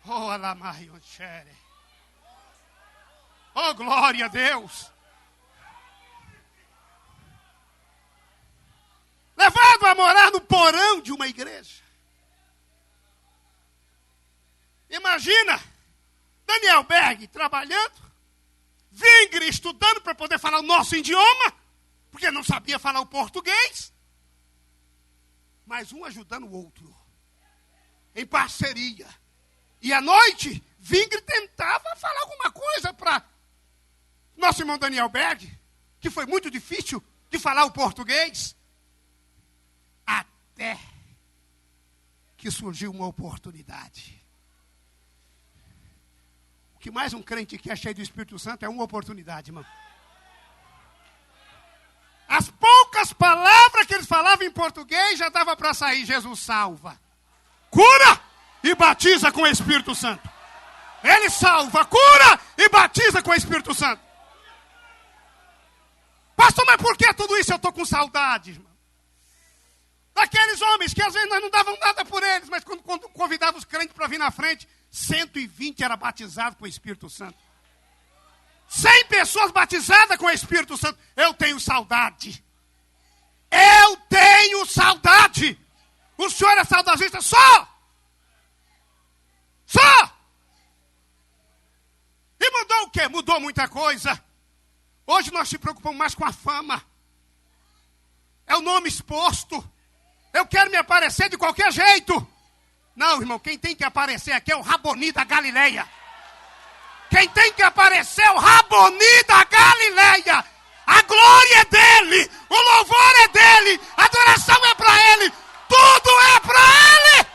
Oh, Alamariochere. Oh, glória a Deus. Levado a morar no porão de uma igreja. Imagina Daniel Berg trabalhando, Wingre estudando para poder falar o nosso idioma, porque não sabia falar o português, mas um ajudando o outro, em parceria. E à noite, Wingre tentava falar alguma coisa para nosso irmão Daniel Berg, que foi muito difícil de falar o português, até que surgiu uma oportunidade. O que mais um crente que é cheio do Espírito Santo é uma oportunidade, irmão. As poucas palavras que eles falavam em português já dava para sair. Jesus salva, cura e batiza com o Espírito Santo. Ele salva, cura e batiza com o Espírito Santo. Pastor, mas por que tudo isso? Eu estou com saudade, irmão. Daqueles homens que às vezes nós não davam nada por eles, mas quando convidavam os crentes para vir na frente, 120 era batizado com o Espírito Santo. 100 pessoas batizadas com o Espírito Santo. Eu tenho saudade. Eu tenho saudade. O senhor é saudosista? Só! E mudou o quê? Mudou muita coisa. Hoje nós se preocupamos mais com a fama. É o nome exposto. Eu quero me aparecer de qualquer jeito. Não, irmão, quem tem que aparecer aqui é o Raboni da Galileia. Quem tem que aparecer é o Raboni da Galileia. A glória é dele, o louvor é dele, a adoração é para ele, tudo é para ele.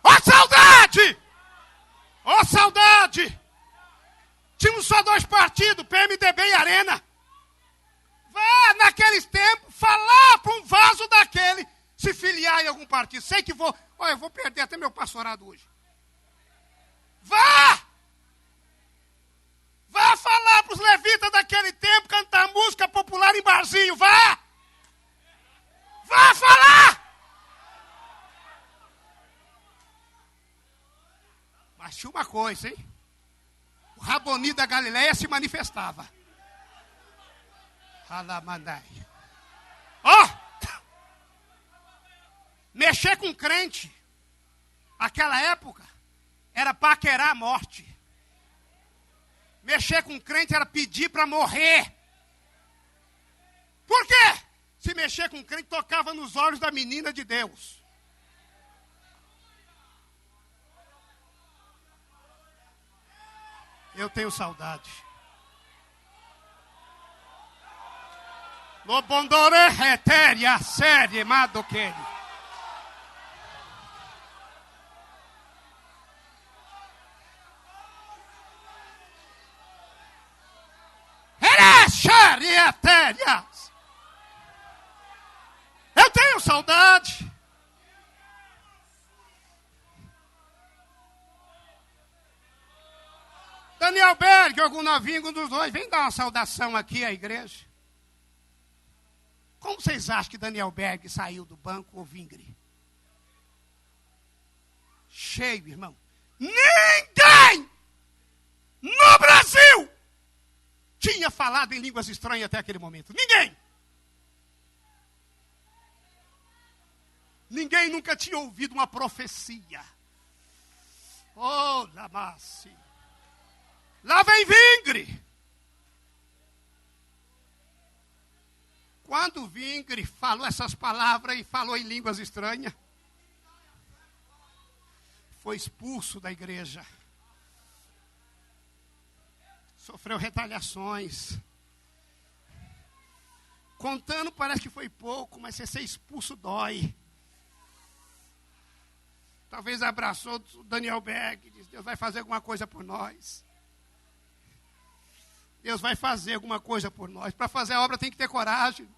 Ó saudade! Ó saudade! Tínhamos só 2 partidos, PMDB e Arena. Vá naqueles tempos falar para um vaso daquele se filiar em algum partido. Sei que eu vou perder até meu pastorado hoje. Vá! vida daquele tempo cantar música popular em barzinho. Vá! Vá falar! Mas tinha uma coisa, hein? O Raboni da Galileia se manifestava. Alamandai. Ó! Mexer com crente, aquela época, era paquerar a morte. Mexer com crente era pedir para morrer. Por quê? Se mexer com crente, tocava nos olhos da menina de Deus. Eu tenho saudade. Lobondore reteria série madoquele. Eu tenho saudade. Daniel Berg, algum novinho, um dos dois, vem dar uma saudação aqui à igreja. Como vocês acham que Daniel Berg saiu do banco ou vingre? Cheio, irmão. Ninguém no Brasil tinha falado em línguas estranhas até aquele momento. Ninguém. Ninguém nunca tinha ouvido uma profecia. Oh, Lamassi. Lá vem vingre. Quando o vingre falou essas palavras e falou em línguas estranhas, foi expulso da igreja. Sofreu retaliações. Contando parece que foi pouco, mas você ser expulso dói. Talvez abraçou o Daniel Berg e disse: Deus vai fazer alguma coisa por nós. Deus vai fazer alguma coisa por nós. Para fazer a obra tem que ter coragem.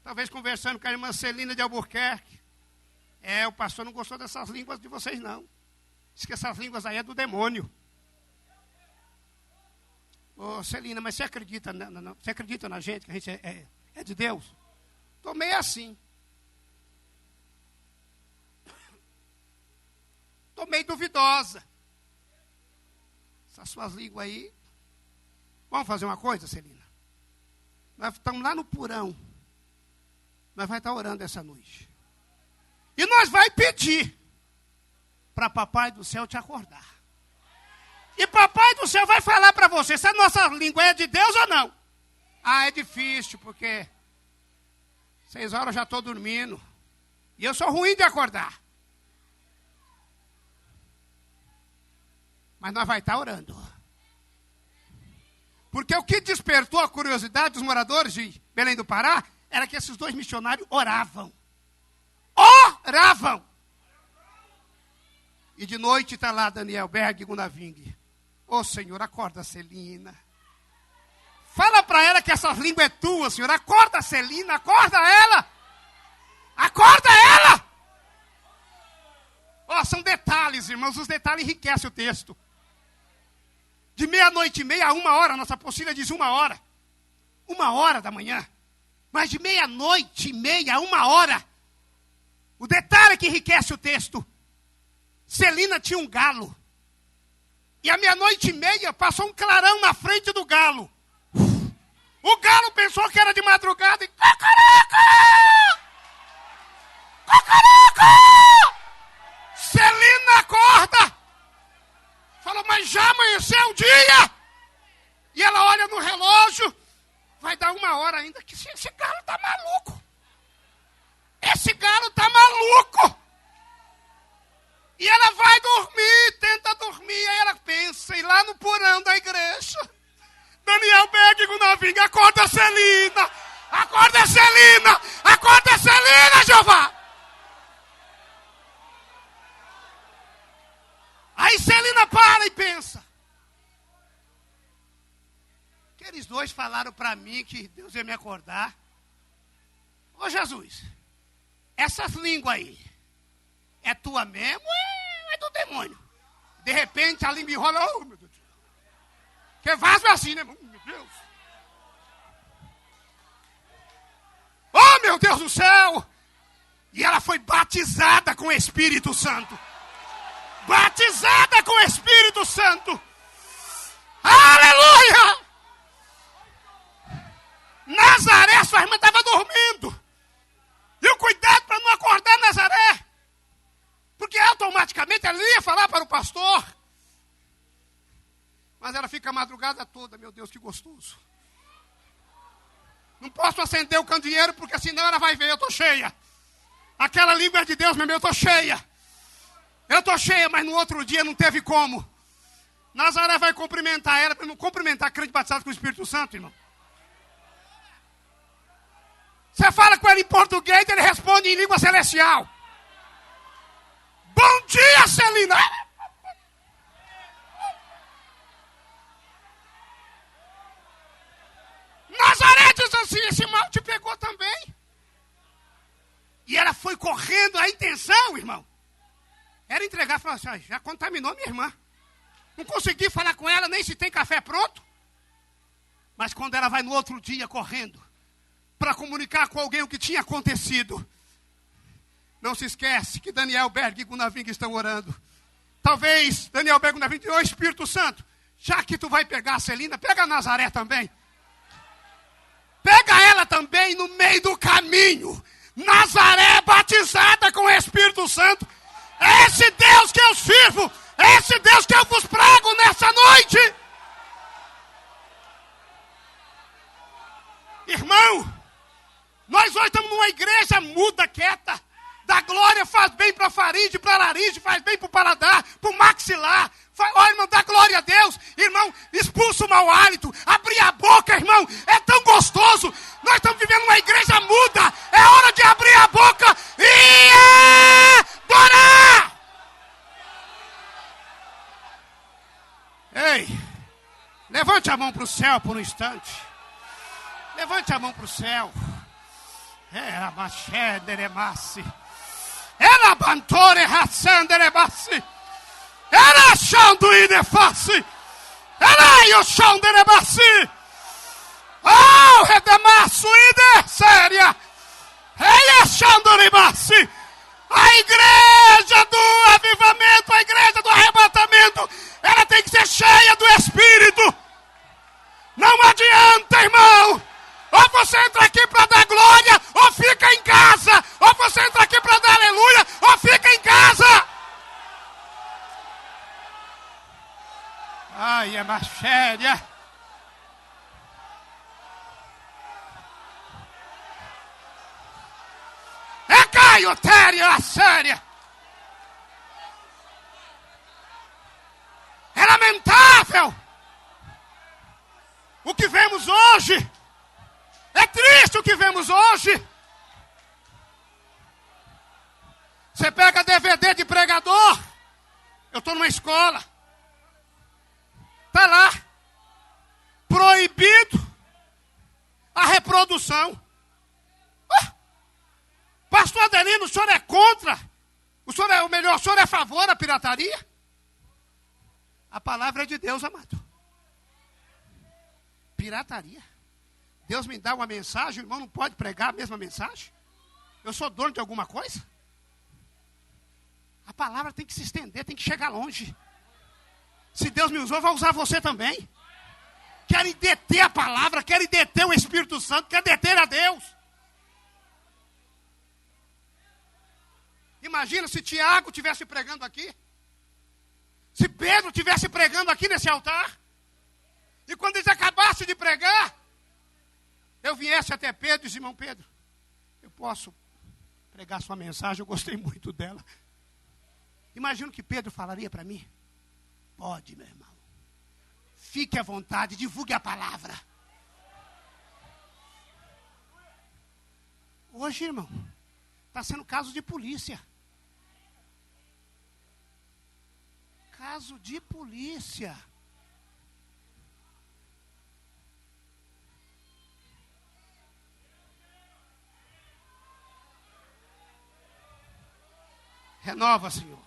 Talvez conversando com a irmã Celina de Albuquerque. O pastor não gostou dessas línguas de vocês, não. Diz que essas línguas aí é do demônio. Ô, Celina, mas você acredita, você acredita na gente, que a gente é de Deus? Estou meio assim. Estou meio duvidosa. Essas suas línguas aí. Vamos fazer uma coisa, Celina? Nós estamos lá no porão. Nós vamos estar orando essa noite. E nós vai pedir para Papai do Céu te acordar. E Papai do Céu vai falar para você se a nossa língua é de Deus ou não. Ah, é difícil, porque 6 horas eu já estou dormindo. E eu sou ruim de acordar. Mas nós vai estar orando. Porque o que despertou a curiosidade dos moradores de Belém do Pará era que esses 2 missionários oravam. Oravam! E de noite está lá Daniel Berg e Gunaving. Ô Senhor, acorda Celina. Fala para ela que essas línguas é tua, Senhor. Acorda Celina, acorda ela. Acorda ela! São detalhes, irmãos. Os detalhes enriquecem o texto. De 00:30 a 1h, nossa apostila diz 1h. 1h da manhã. Mas de 00:30 a 1h. O detalhe que enriquece o texto. Celina tinha um galo. E à 00:30 passou um clarão na frente do galo. O galo pensou que era de madrugada e... Cocoroco! Cocoroco! Celina acorda! Falou, mas já amanheceu o dia! E ela olha no relógio. Vai dar 1h ainda. Que esse galo tá maluco. Esse galo tá maluco. E ela vai dormir, tenta dormir. Aí ela pensa, e lá no porão da igreja, Daniel Berg e Gunaving, acorda Celina. Acorda Celina. Acorda Celina, Jeová. Aí Celina para e pensa. Aqueles 2 falaram para mim que Deus ia me acordar. Ô Jesus, essas línguas aí, é tua mesmo ou é do demônio? De repente a língua enrola. Oh, meu Deus. Porque vaso é assim, né? Meu Deus. Oh, meu Deus do céu! E ela foi batizada com o Espírito Santo. Batizada com o Espírito Santo. Aleluia! Nazaré, sua irmã estava dormindo. E o cuidado para não acordar Nazaré. Porque automaticamente ela ia falar para o pastor. Mas ela fica a madrugada toda, meu Deus, que gostoso. Não posso acender o candeeiro, porque senão ela vai ver, eu estou cheia. Aquela língua é de Deus, meu irmão, eu estou cheia. Eu estou cheia, mas no outro dia não teve como. Nazaré vai cumprimentar ela, para não cumprimentar crente batizado com o Espírito Santo, irmão. Você fala com ele em português, ele responde em língua celestial. Bom dia, Celina. Nazaré diz assim, esse mal te pegou também. E ela foi correndo, a intenção, irmão, era entregar, falar assim, já contaminou minha irmã. Não consegui falar com ela, nem se tem café pronto. Mas quando ela vai no outro dia correndo, para comunicar com alguém o que tinha acontecido, não se esquece que Daniel Berg e Gunaving estão orando. Talvez Daniel Berg e Gunaving digam, ô Espírito Santo, já que tu vai pegar a Celina, pega a Nazaré também. Pega ela também no meio do caminho. Nazaré batizada com o Espírito Santo. É esse Deus que eu sirvo. É esse Deus que eu vos prego nessa noite. Irmão, nós hoje estamos numa igreja muda, quieta. Da glória faz bem para a faringe, para a laringe, faz bem para o paladar, para o maxilar. Ó, irmão, dá glória a Deus. Irmão, expulsa o mau hálito. Abrir a boca, irmão, é tão gostoso. Nós estamos vivendo uma igreja muda. É hora de abrir a boca e adorar. Ei, levante a mão para o céu por um instante. Levante a mão para o céu. Era machederemasse. Era bantore raçanderemasse. Era chão do ineface. Era eu chão deremasse. Oh, redemasso ide séria. Ei, chão do ribasse. A igreja do avivamento, a igreja do arrebatamento, ela tem que ser cheia do Espírito. Não adianta, irmão. Ou você entra aqui para dar glória, ou fica em casa. Ou você entra aqui para dar aleluia, ou fica em casa. Ai, é mais séria. É caiotéria, a séria. É lamentável o que vemos hoje. É triste o que vemos hoje. Você pega DVD de pregador. Eu estou numa escola. Está lá. Proibido a reprodução. Pastor Adelino, o senhor é contra? O senhor é o melhor, o senhor é a favor da pirataria? A palavra é de Deus, amado. Pirataria. Deus me dá uma mensagem, o irmão não pode pregar a mesma mensagem? Eu sou dono de alguma coisa? A palavra tem que se estender, tem que chegar longe. Se Deus me usou, vai usar você também. Querem deter a palavra, querem deter o Espírito Santo, querem deter a Deus. Imagina se Tiago estivesse pregando aqui. Se Pedro estivesse pregando aqui nesse altar. E quando eles acabassem de pregar, eu viesse até Pedro e disse, irmão Pedro, eu posso pregar sua mensagem, eu gostei muito dela. Imagina o que Pedro falaria para mim. Pode, meu irmão. Fique à vontade, divulgue a palavra. Hoje, irmão, está sendo caso de polícia. Caso de polícia. Renova, Senhor.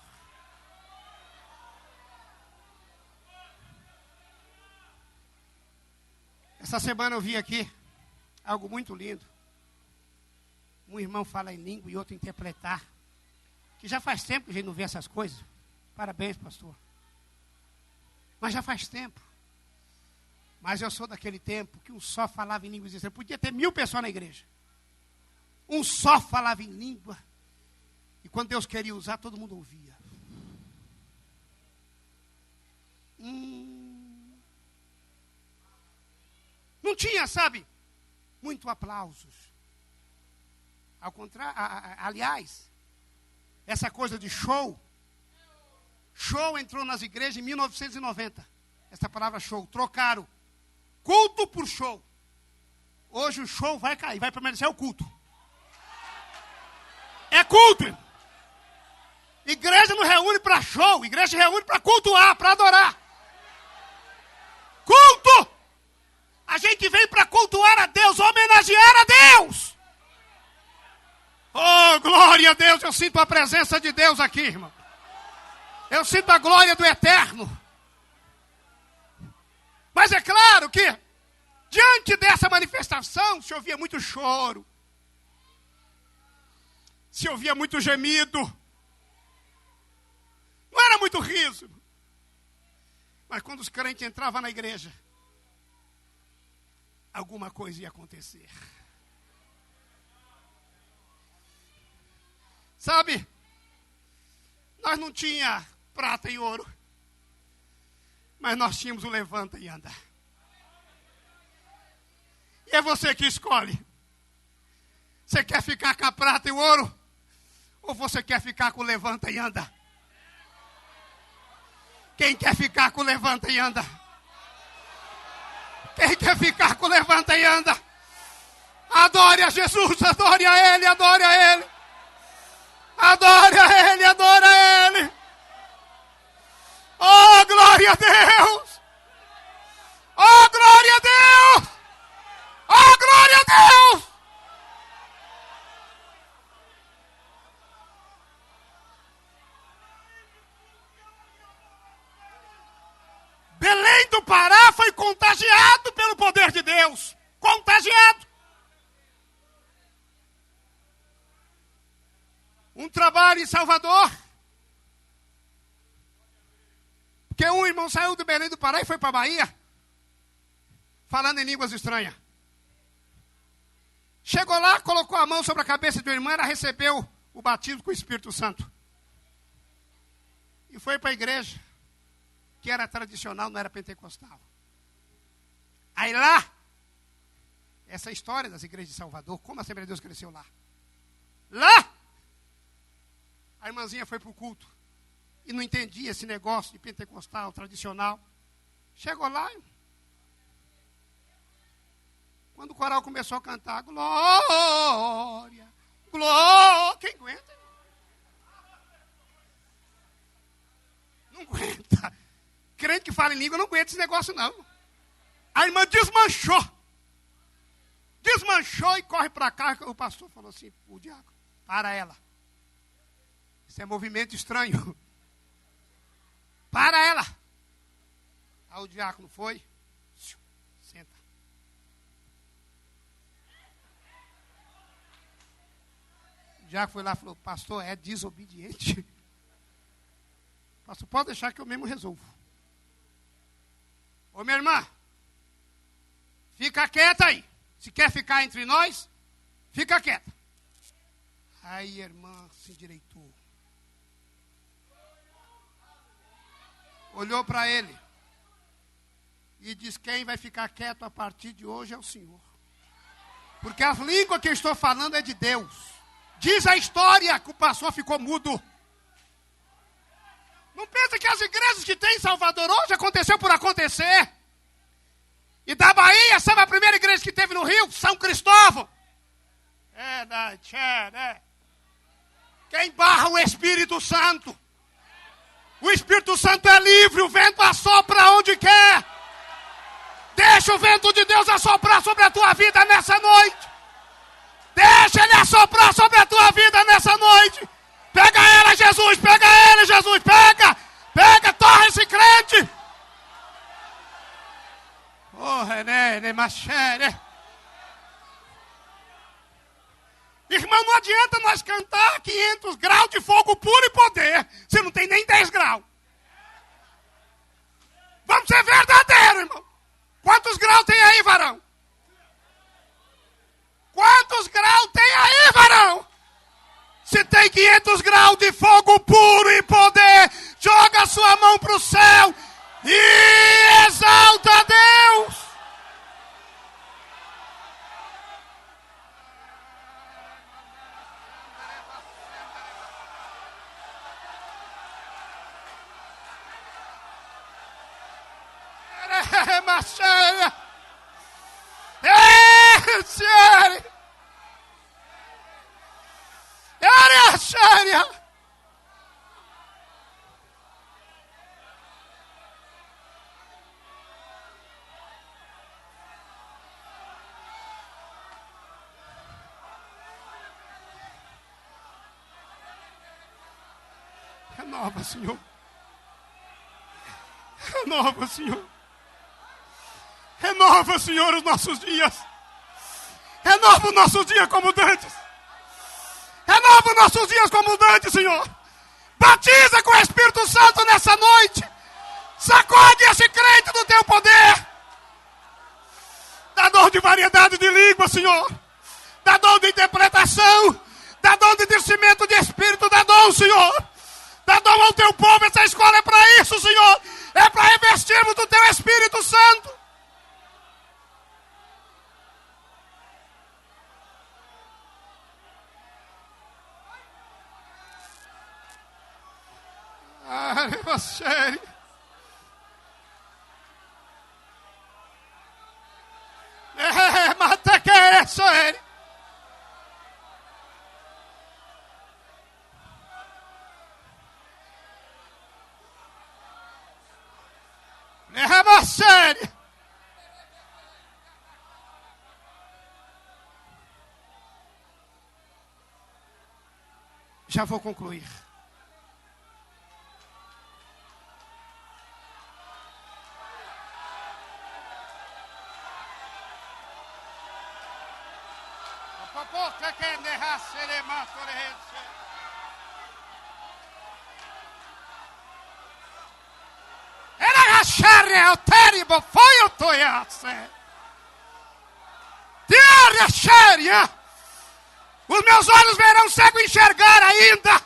Essa semana eu vi aqui algo muito lindo. Um irmão fala em língua e outro interpretar. Que já faz tempo que a gente não vê essas coisas. Parabéns, pastor. Mas já faz tempo. Mas eu sou daquele tempo que um só falava em línguas estranhas. Podia ter 1000 pessoas na igreja. Um só falava em língua. E quando Deus queria usar, todo mundo ouvia. Não tinha, sabe, muito aplausos. Ao contrário, aliás, essa coisa de show entrou nas igrejas em 1990. Essa palavra show, trocaram culto por show. Hoje o show vai cair, vai permanecer o culto. É culto. Igreja não reúne para show, igreja reúne para cultuar, para adorar. Culto! A gente vem para cultuar a Deus, homenagear a Deus. Oh, glória a Deus, eu sinto a presença de Deus aqui, irmão. Eu sinto a glória do Eterno. Mas é claro que, diante dessa manifestação, se ouvia muito choro. Se ouvia muito gemido. Não era muito riso. Mas quando os crentes entravam na igreja, alguma coisa ia acontecer. Sabe, nós não tinha prata e ouro, mas nós tínhamos o levanta e anda. E é você que escolhe. Você quer ficar com a prata e o ouro? Ou você quer ficar com o levanta e anda? Quem quer ficar com o levanta e anda? Quem quer ficar com o levanta e anda? Adore a Jesus, adore a Ele, adore a Ele. Adore a Ele, adore a Ele. Oh, glória a Deus. Oh, glória a Deus. Oh, glória a Deus. Belém do Pará foi contagiado pelo poder de Deus. Contagiado. Um trabalho em Salvador. Porque um irmão saiu do Belém do Pará e foi para a Bahia. Falando em línguas estranhas. Chegou lá, colocou a mão sobre a cabeça de uma irmã. Ela recebeu o batismo com o Espírito Santo. E foi para a igreja. Que era tradicional, não era pentecostal. Aí lá, essa história das igrejas de Salvador, como a Assembleia de Deus cresceu lá. Lá, a irmãzinha foi para o culto e não entendia esse negócio de pentecostal, tradicional. Chegou lá, quando o coral começou a cantar, glória, glória, quem aguenta? Não aguenta. Crente que fala em língua não aguenta esse negócio não. A irmã desmanchou. Desmanchou e corre para cá. O pastor falou assim, o diácono, para ela. Isso é movimento estranho. Para ela. Aí o diácono foi. Senta. O diácono foi lá e falou, pastor, é desobediente. Pastor, pode deixar que eu mesmo resolvo. Ô, minha irmã, fica quieta aí. Se quer ficar entre nós, fica quieta. Aí a irmã se endireitou. Olhou para ele. E disse, quem vai ficar quieto a partir de hoje é o Senhor. Porque a língua que eu estou falando é de Deus. Diz a história que o pastor ficou mudo. Não pensa que as igrejas que tem em Salvador hoje aconteceu por acontecer. E da Bahia, sabe a primeira igreja que teve no Rio? São Cristóvão. Quem barra o Espírito Santo? O Espírito Santo é livre, o vento assopra onde quer. Deixa o vento de Deus assoprar sobre a tua vida nessa noite. Deixa ele assoprar sobre a tua vida nessa noite. Pega ela, Jesus, pega ele, Jesus, pega, torra esse crente. Irmão, não adianta nós cantar 500 graus de fogo puro e poder, se não tem nem 10 graus. Vamos ser verdadeiros, irmão. Quantos graus tem aí, varão? Quantos graus tem aí, varão? Se tem 500 graus de fogo puro e poder, joga a sua mão para o céu e exalta a Deus. Renova, Senhor. Renova, Senhor. Renova, Senhor, os nossos dias. Renova os nossos dias como dantes. Renova os nossos dias como dantes, Senhor. Batiza com o Espírito Santo nessa noite. Sacode esse crente do teu poder. Dá dom de variedade de língua, Senhor. Dá dom de interpretação. Dá dom de discernimento de espírito. Dá dom, Senhor. Dá dom ao teu povo. Essa escola é para isso, Senhor. É para revestirmos do teu Espírito Santo. Sério. Mata que é sério. Leva sério. Já vou concluir. Era o terrible foi o toiasse. Diária séria. Os meus olhos verão cego enxergar ainda.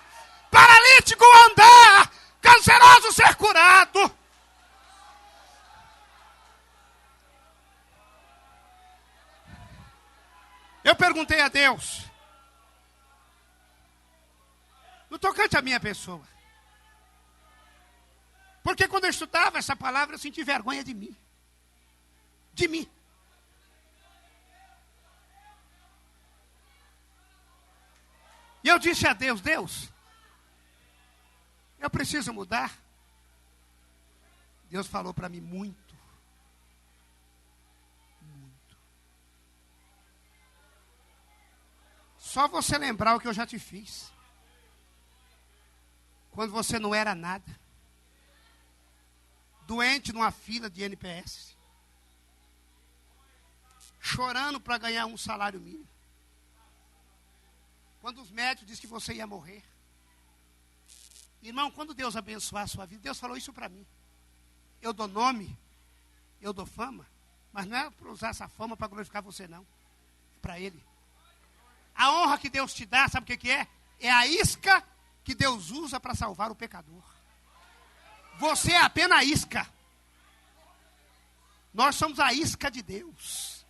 Paralítico andar. Canceroso ser curado. Eu perguntei a Deus, no tocante à minha pessoa, porque quando eu estudava essa palavra, eu senti vergonha de mim. De mim. E eu disse a Deus, Deus, eu preciso mudar. Deus falou para mim muito. Muito. Só você lembrar o que eu já te fiz. Quando você não era nada. Doente numa fila de NPS. Chorando para ganhar um salário mínimo. Quando os médicos disseram que você ia morrer. Irmão, quando Deus abençoar a sua vida, Deus falou isso para mim. Eu dou nome, eu dou fama, mas não é para usar essa fama para glorificar você, não. É para Ele. A honra que Deus te dá, sabe o que é? É a isca que Deus usa para salvar o pecador. Você é apenas a isca. Nós somos a isca de Deus.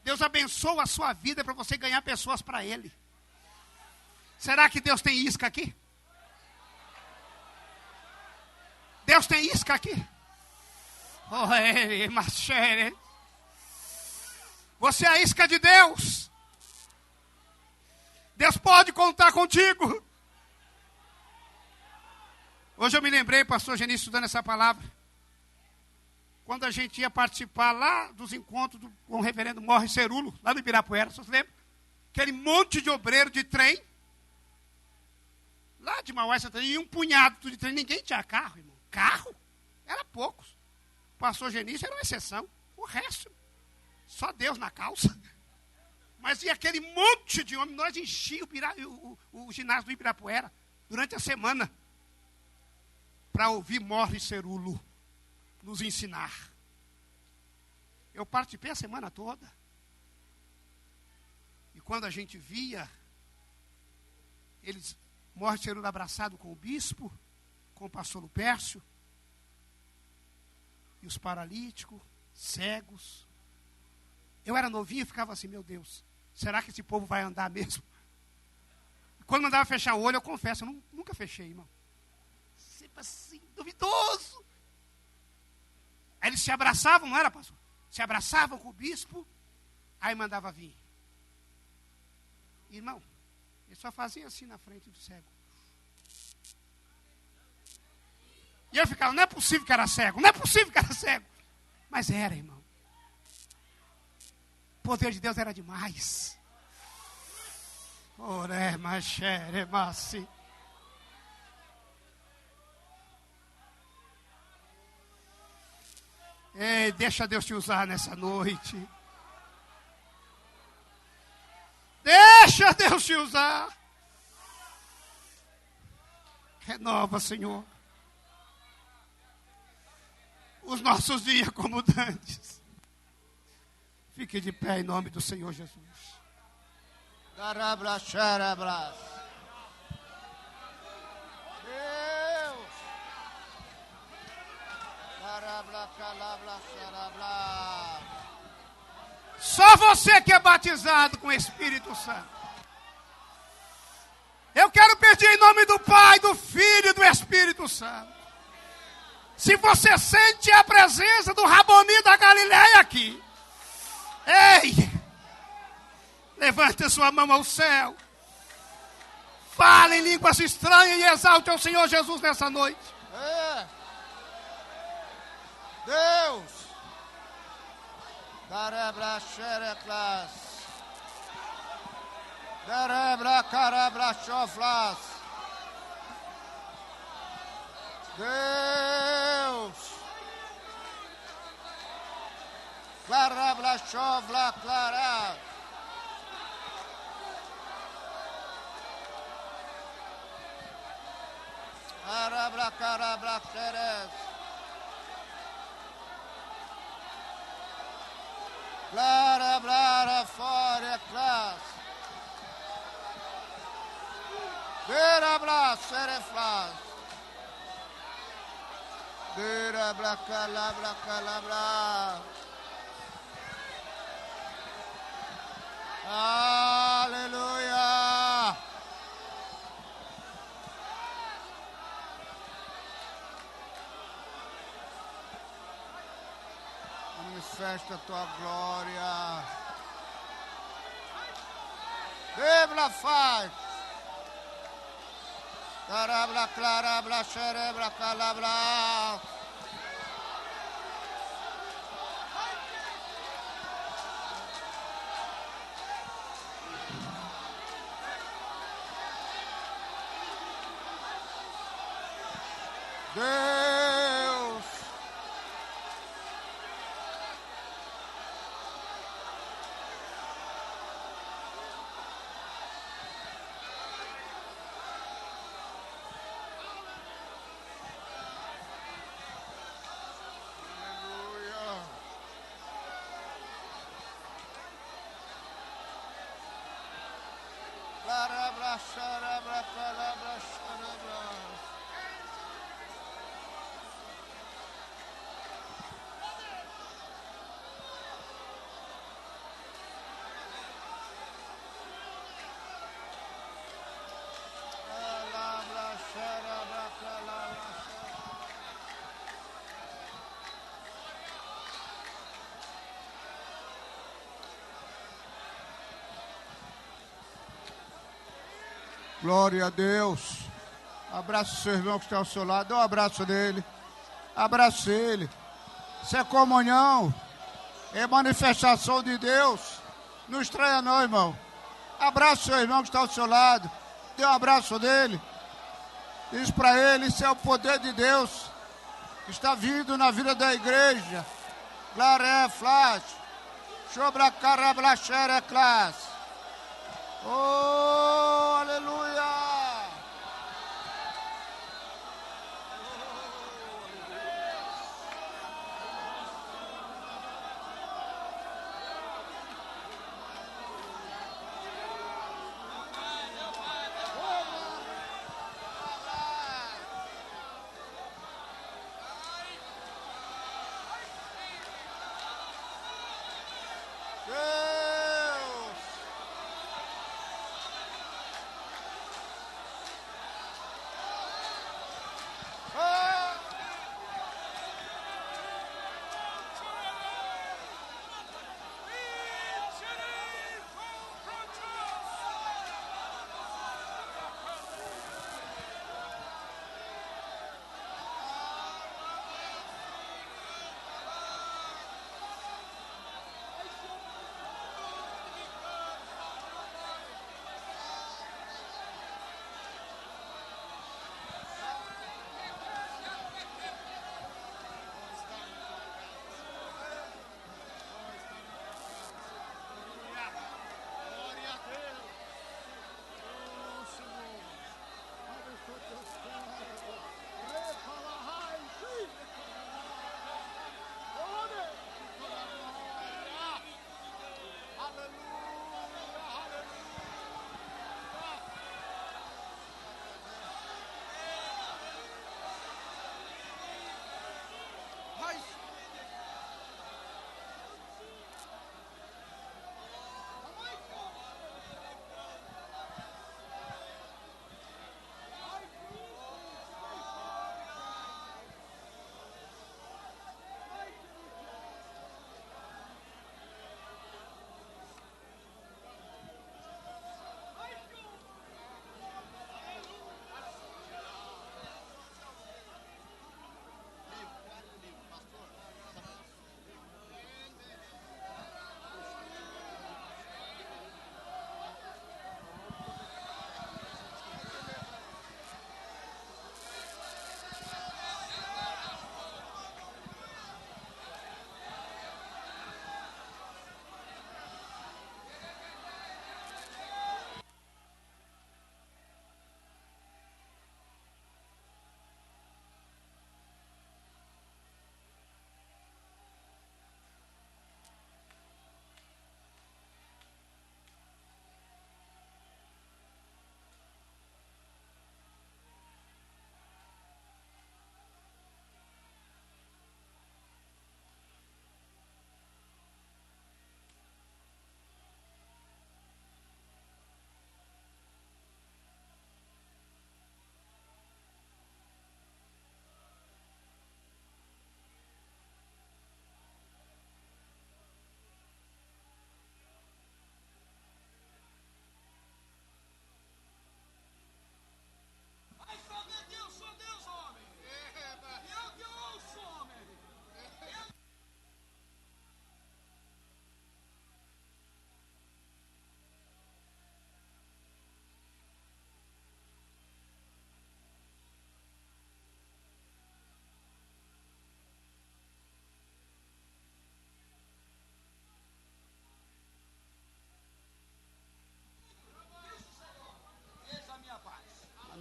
Deus abençoa a sua vida para você ganhar pessoas para Ele. Será que Deus tem isca aqui? Deus tem isca aqui? Você é a isca de Deus. Deus pode contar contigo. Hoje eu me lembrei, pastor Geni, estudando essa palavra. Quando a gente ia participar lá dos encontros com o reverendo Morre Cerulo, lá no Ibirapuera, vocês lembram? Aquele monte de obreiro de trem. Lá de Mauá, e um punhado de trem. Ninguém tinha carro, irmão. Carro? Era poucos. pastor Genício era uma exceção. O resto, só Deus na calça. Mas e aquele monte de homens, nós enchíamos o ginásio do Ibirapuera durante a semana para ouvir Morris Cerulo nos ensinar. Eu participei a semana toda. E quando a gente via eles, Morris Cerulo abraçado com o bispo, com o pastor Lupércio, e os paralíticos, cegos. Eu era novinho e ficava assim, meu Deus, será que esse povo vai andar mesmo? E quando mandava fechar o olho, eu confesso, eu nunca fechei, irmão. Sempre assim, duvidoso. Aí eles se abraçavam, não era, pastor? Se abraçavam com o bispo, aí mandava vir. Irmão, ele só fazia assim na frente do cego. E eu ficava, não é possível que era cego, não é possível que era cego. Mas era, irmão. O poder de Deus era demais. Ore, machere, massi. Ei, deixa Deus te usar nessa noite. Deixa Deus te usar. Renova, Senhor, os nossos dias como dantes. Fique de pé em nome do Senhor Jesus. Garabra, xarabra. Deus. Garabra, calabra, xarabra. Só você que é batizado com o Espírito Santo. Eu quero pedir em nome do Pai, do Filho e do Espírito Santo. Se você sente a presença do Raboni da Galileia aqui, ei, levante a sua mão ao céu. Fale em línguas estranhas e exalte ao Senhor Jesus nessa noite. É. Deus. Garabra, xereclas. Garabra, carabra, choflas. Deus. Clarabla, chovla, clara. Arabra, carabra, xeres. Clara, blara, fora, class. Derabla, sereflas. Derabla, calabra, calabra. Aleluia. Manifesta a tua glória. Debla faz. Carabla, clarabla, xerebra, calabra. Deus. Aleluia. Larabra, xarabra, calabra, xarabra. Glória a Deus. Abraça o seu irmão que está ao seu lado. Dê um abraço nele. Abraça ele. Isso é comunhão. É manifestação de Deus. Não estranha não, irmão. Abraça o seu irmão que está ao seu lado. Dê um abraço nele. Diz para ele, isso é o poder de Deus. que está vindo na vida da igreja. Glória, flash. Sobra carablachere classe. Oh, aleluia.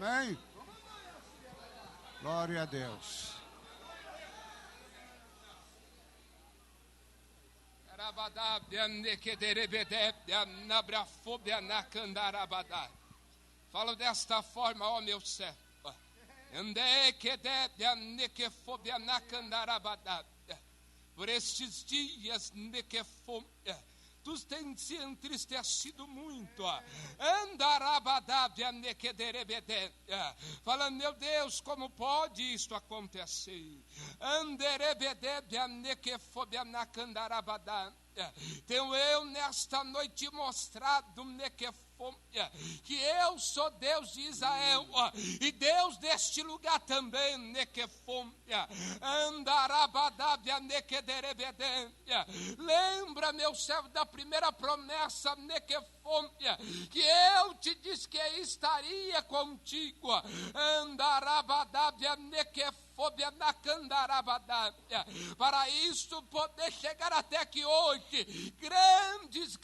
Amém? Glória a Deus. Falo desta forma, ó meu servo. Por estes dias, tu tens se entristecido muito. Falando, meu Deus, como pode isto acontecer? Tenho eu nesta noite mostrado que eu sou Deus de Israel e Deus deste lugar também. Lembra, meu servo, da primeira promessa que eu te disse que estaria contigo. nequefobia na candarabadânia. Para isso poder chegar até aqui hoje, grandes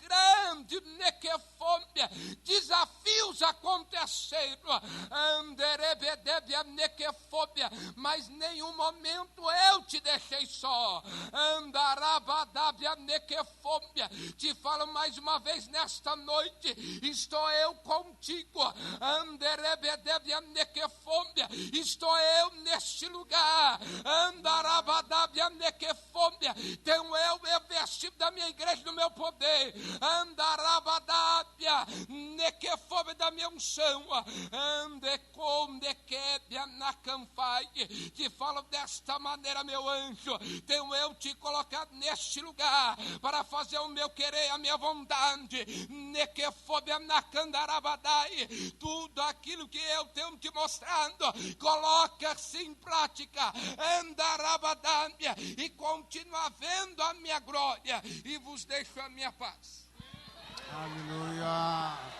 nequefobia, desafios aconteceram, anderebedebia nequefobia, mas nenhum momento eu te deixei só, andarabadabia nequefobia. Te falo mais uma vez nesta noite, estou eu contigo, anderebedebia nequefobia, estou eu neste lugar, andarabadabia nequefobia, tenho eu vestido da minha igreja no meu poder, andarabadabia nequefobia da minha unção, andecondequebia na canfai. Te falo desta maneira, meu anjo, tenho eu te colocado neste lugar para fazer o meu querer, a minha vontade, nequefobia na candarabadai. Tudo aquilo que eu tenho te mostrando, coloca-se em prática, andarabadânia, e continua vendo a minha glória, e vos deixo a minha paz. Aleluia.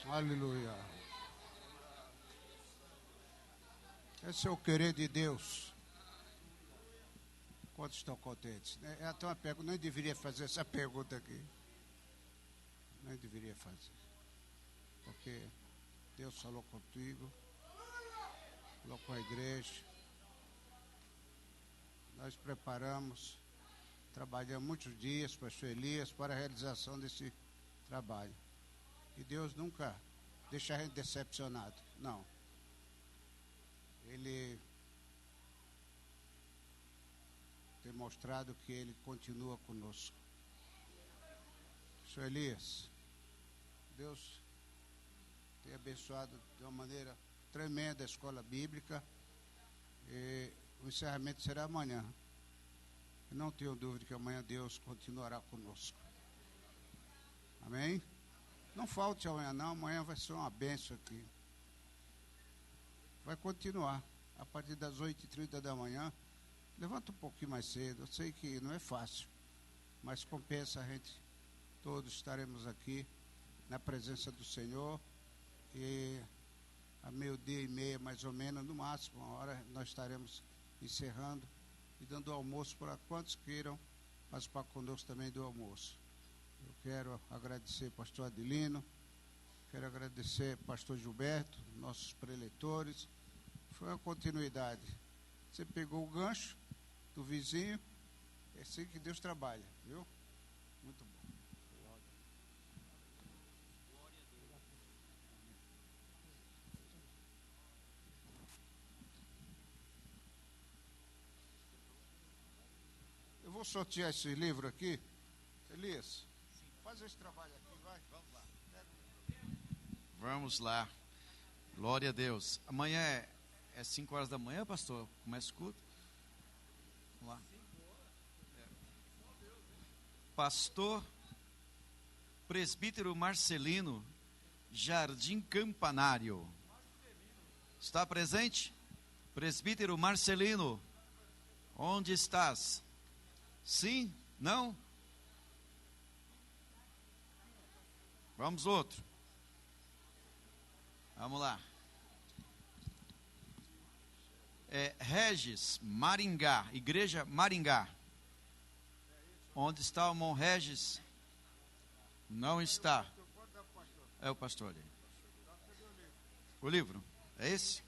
Aleluia. Esse é o querer de Deus. Quantos estão contentes? É até uma pergunta, nem deveria fazer essa pergunta aqui. Nem deveria fazer. Porque Deus falou contigo, falou com a igreja. Nós preparamos, trabalhamos muitos dias, pastor Elias, para a realização desse trabalho. E Deus nunca deixa a gente decepcionado. Não. Ele tem mostrado que Ele continua conosco. Senhor Elias, Deus tem abençoado de uma maneira tremenda a escola bíblica. E o encerramento será amanhã. Eu não tenho dúvida que amanhã Deus continuará conosco. Amém? Não falte amanhã não, amanhã vai ser uma bênção aqui. Vai continuar, a partir das 8h30 da manhã. Levanta um pouquinho mais cedo, eu sei que não é fácil, mas compensa a gente. Todos estaremos aqui na presença do Senhor. E a 12h30, mais ou menos, no máximo, uma hora, nós estaremos encerrando e dando almoço para quantos queiram participar conosco também do almoço. Eu quero agradecer pastor Adelino, quero agradecer pastor Gilberto, nossos preletores. Foi uma continuidade. Você pegou o gancho do vizinho, é assim que Deus trabalha, viu? Muito bom. Eu vou sortear esse livro aqui. Elias, faz esse trabalho aqui, vai. Vamos lá. Vamos lá. Glória a Deus. Amanhã é 5 horas da manhã, pastor? Começa o culto? Vamos lá. Pastor Presbítero Marcelino, Jardim Campanário. Está presente? Presbítero Marcelino, onde estás? Sim? Não? Vamos outro. Vamos lá. Regis, Maringá, Igreja Maringá. Onde está o irmão Regis? Não está. É o pastor ali. O livro? É esse?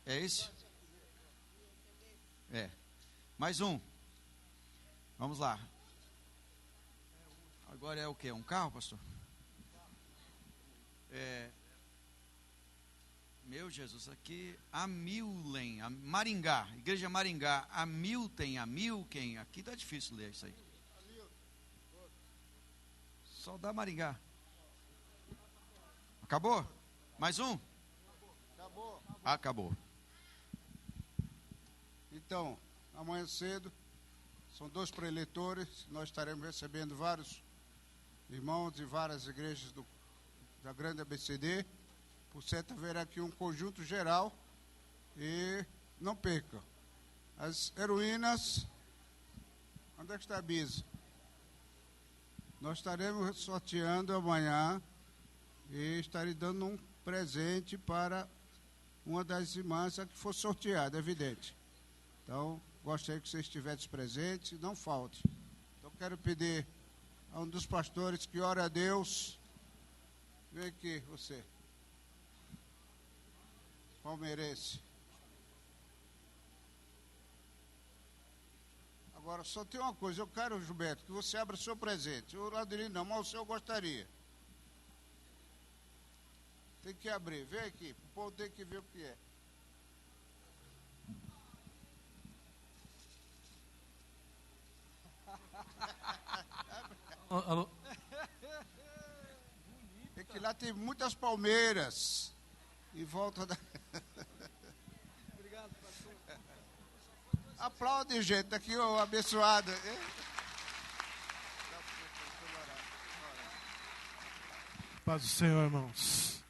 É esse? É. Mais um. Vamos lá. Agora é o quê? Um carro, pastor? Meu Jesus, aqui, Amillen, Maringá, Igreja Maringá, Amilten, Amilken, aqui tá difícil ler isso aí. Só dá Maringá. Acabou? Mais um? Acabou. Acabou. Então, amanhã cedo, são 2 preletores, nós estaremos recebendo vários irmãos de várias igrejas da grande ABCD, por certo haverá aqui um conjunto geral e não perca. As heroínas, onde é que está a Bisa? Nós estaremos sorteando amanhã e estarei dando um presente para uma das irmãs que for sorteada, é evidente. Então, gostaria que vocês estivessem presentes e não falte. Então, quero pedir a um dos pastores que ore a Deus. Vem aqui, você. Palmeirense. Agora, só tem uma coisa, eu quero, Gilberto, que você abra o seu presente. O Ladrilho não, mas o seu gostaria. Tem que abrir, vem aqui, o povo tem que ver o que é. É que lá tem muitas palmeiras. Em volta da... Obrigado, pastor. Aplaude, gente, aqui o abençoado. Paz do Senhor, irmãos.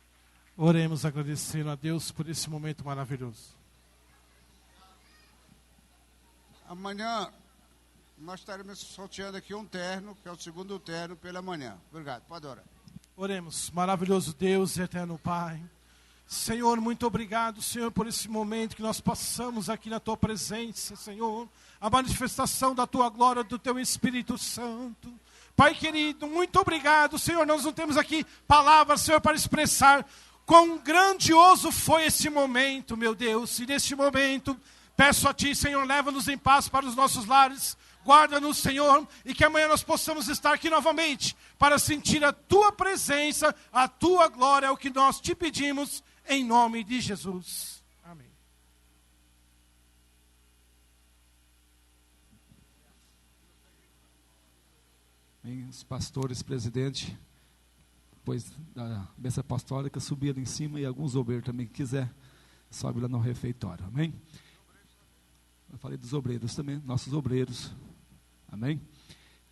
Oremos agradecendo a Deus por esse momento maravilhoso. Amanhã nós estaremos sorteando aqui um terno, que é o segundo terno pela manhã. Obrigado, pode orar. Oremos, maravilhoso Deus e eterno Pai. Senhor, muito obrigado, Senhor, por esse momento que nós passamos aqui na Tua presença, Senhor. A manifestação da Tua glória, do Teu Espírito Santo. Pai querido, muito obrigado, Senhor. Nós não temos aqui palavras, Senhor, para expressar quão grandioso foi esse momento, meu Deus. E neste momento, peço a Ti, Senhor, leva-nos em paz para os nossos lares. Guarda-nos, Senhor, e que amanhã nós possamos estar aqui novamente para sentir a Tua presença, a Tua glória, é o que nós Te pedimos, em nome de Jesus. Amém. Os pastores, presidente, depois da bênção apostólica, subir ali em cima, e alguns obreiros também que quiser, sobe lá no refeitório, amém? Eu falei dos obreiros também, nossos obreiros, amém?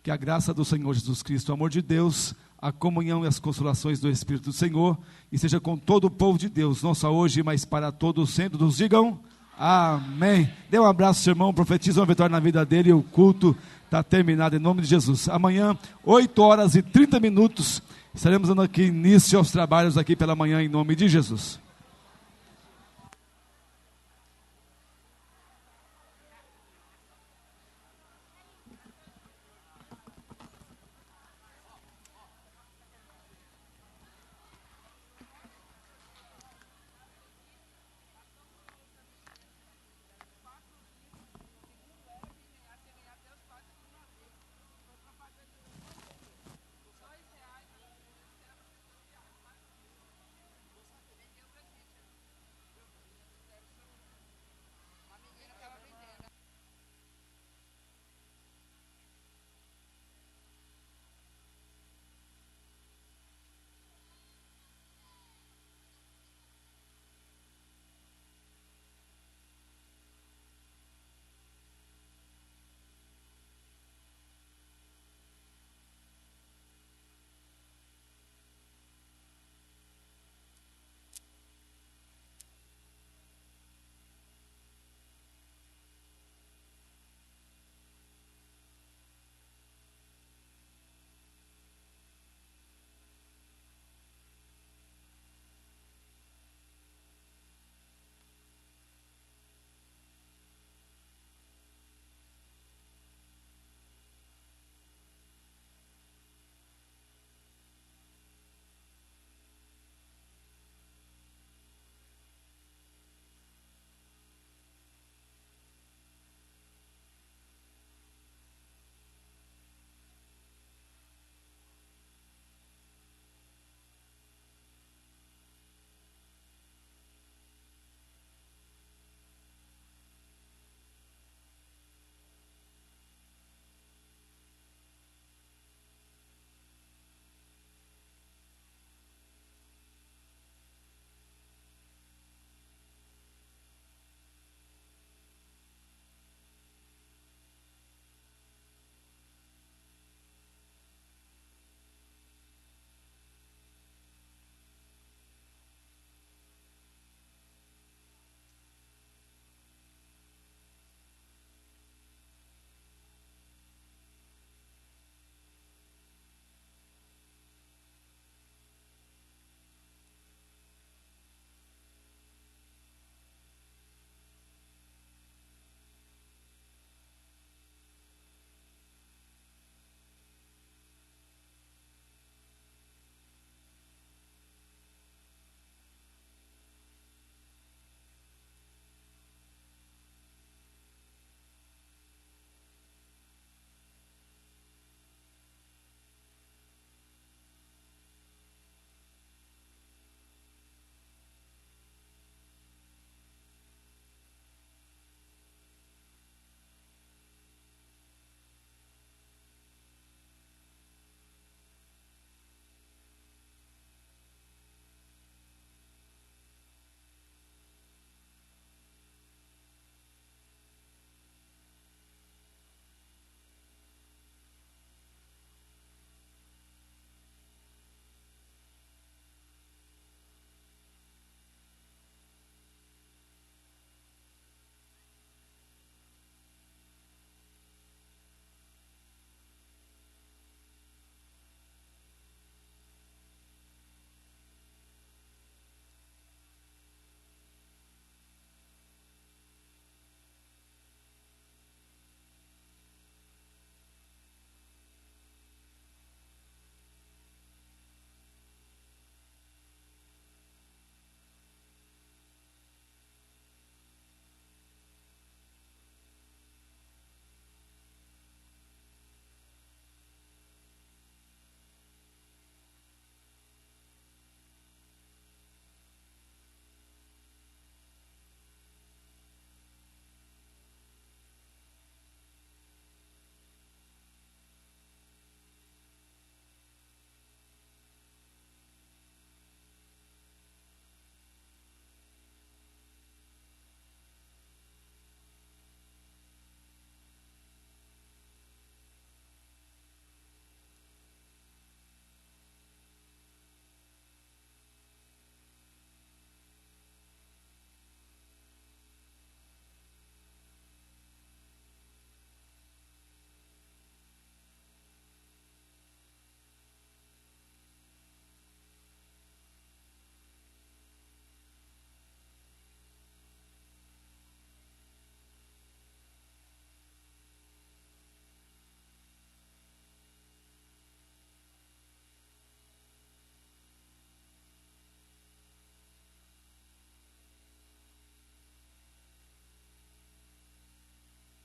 Que a graça do Senhor Jesus Cristo, o amor de Deus, a comunhão e as consolações do Espírito do Senhor, e seja com todo o povo de Deus, não só hoje, mas para todos sempre, nos digam amém. Dê um abraço, seu irmão, profetiza uma vitória na vida dele, e o culto está terminado em nome de Jesus. Amanhã, 8h30, estaremos dando aqui início aos trabalhos aqui pela manhã, em nome de Jesus.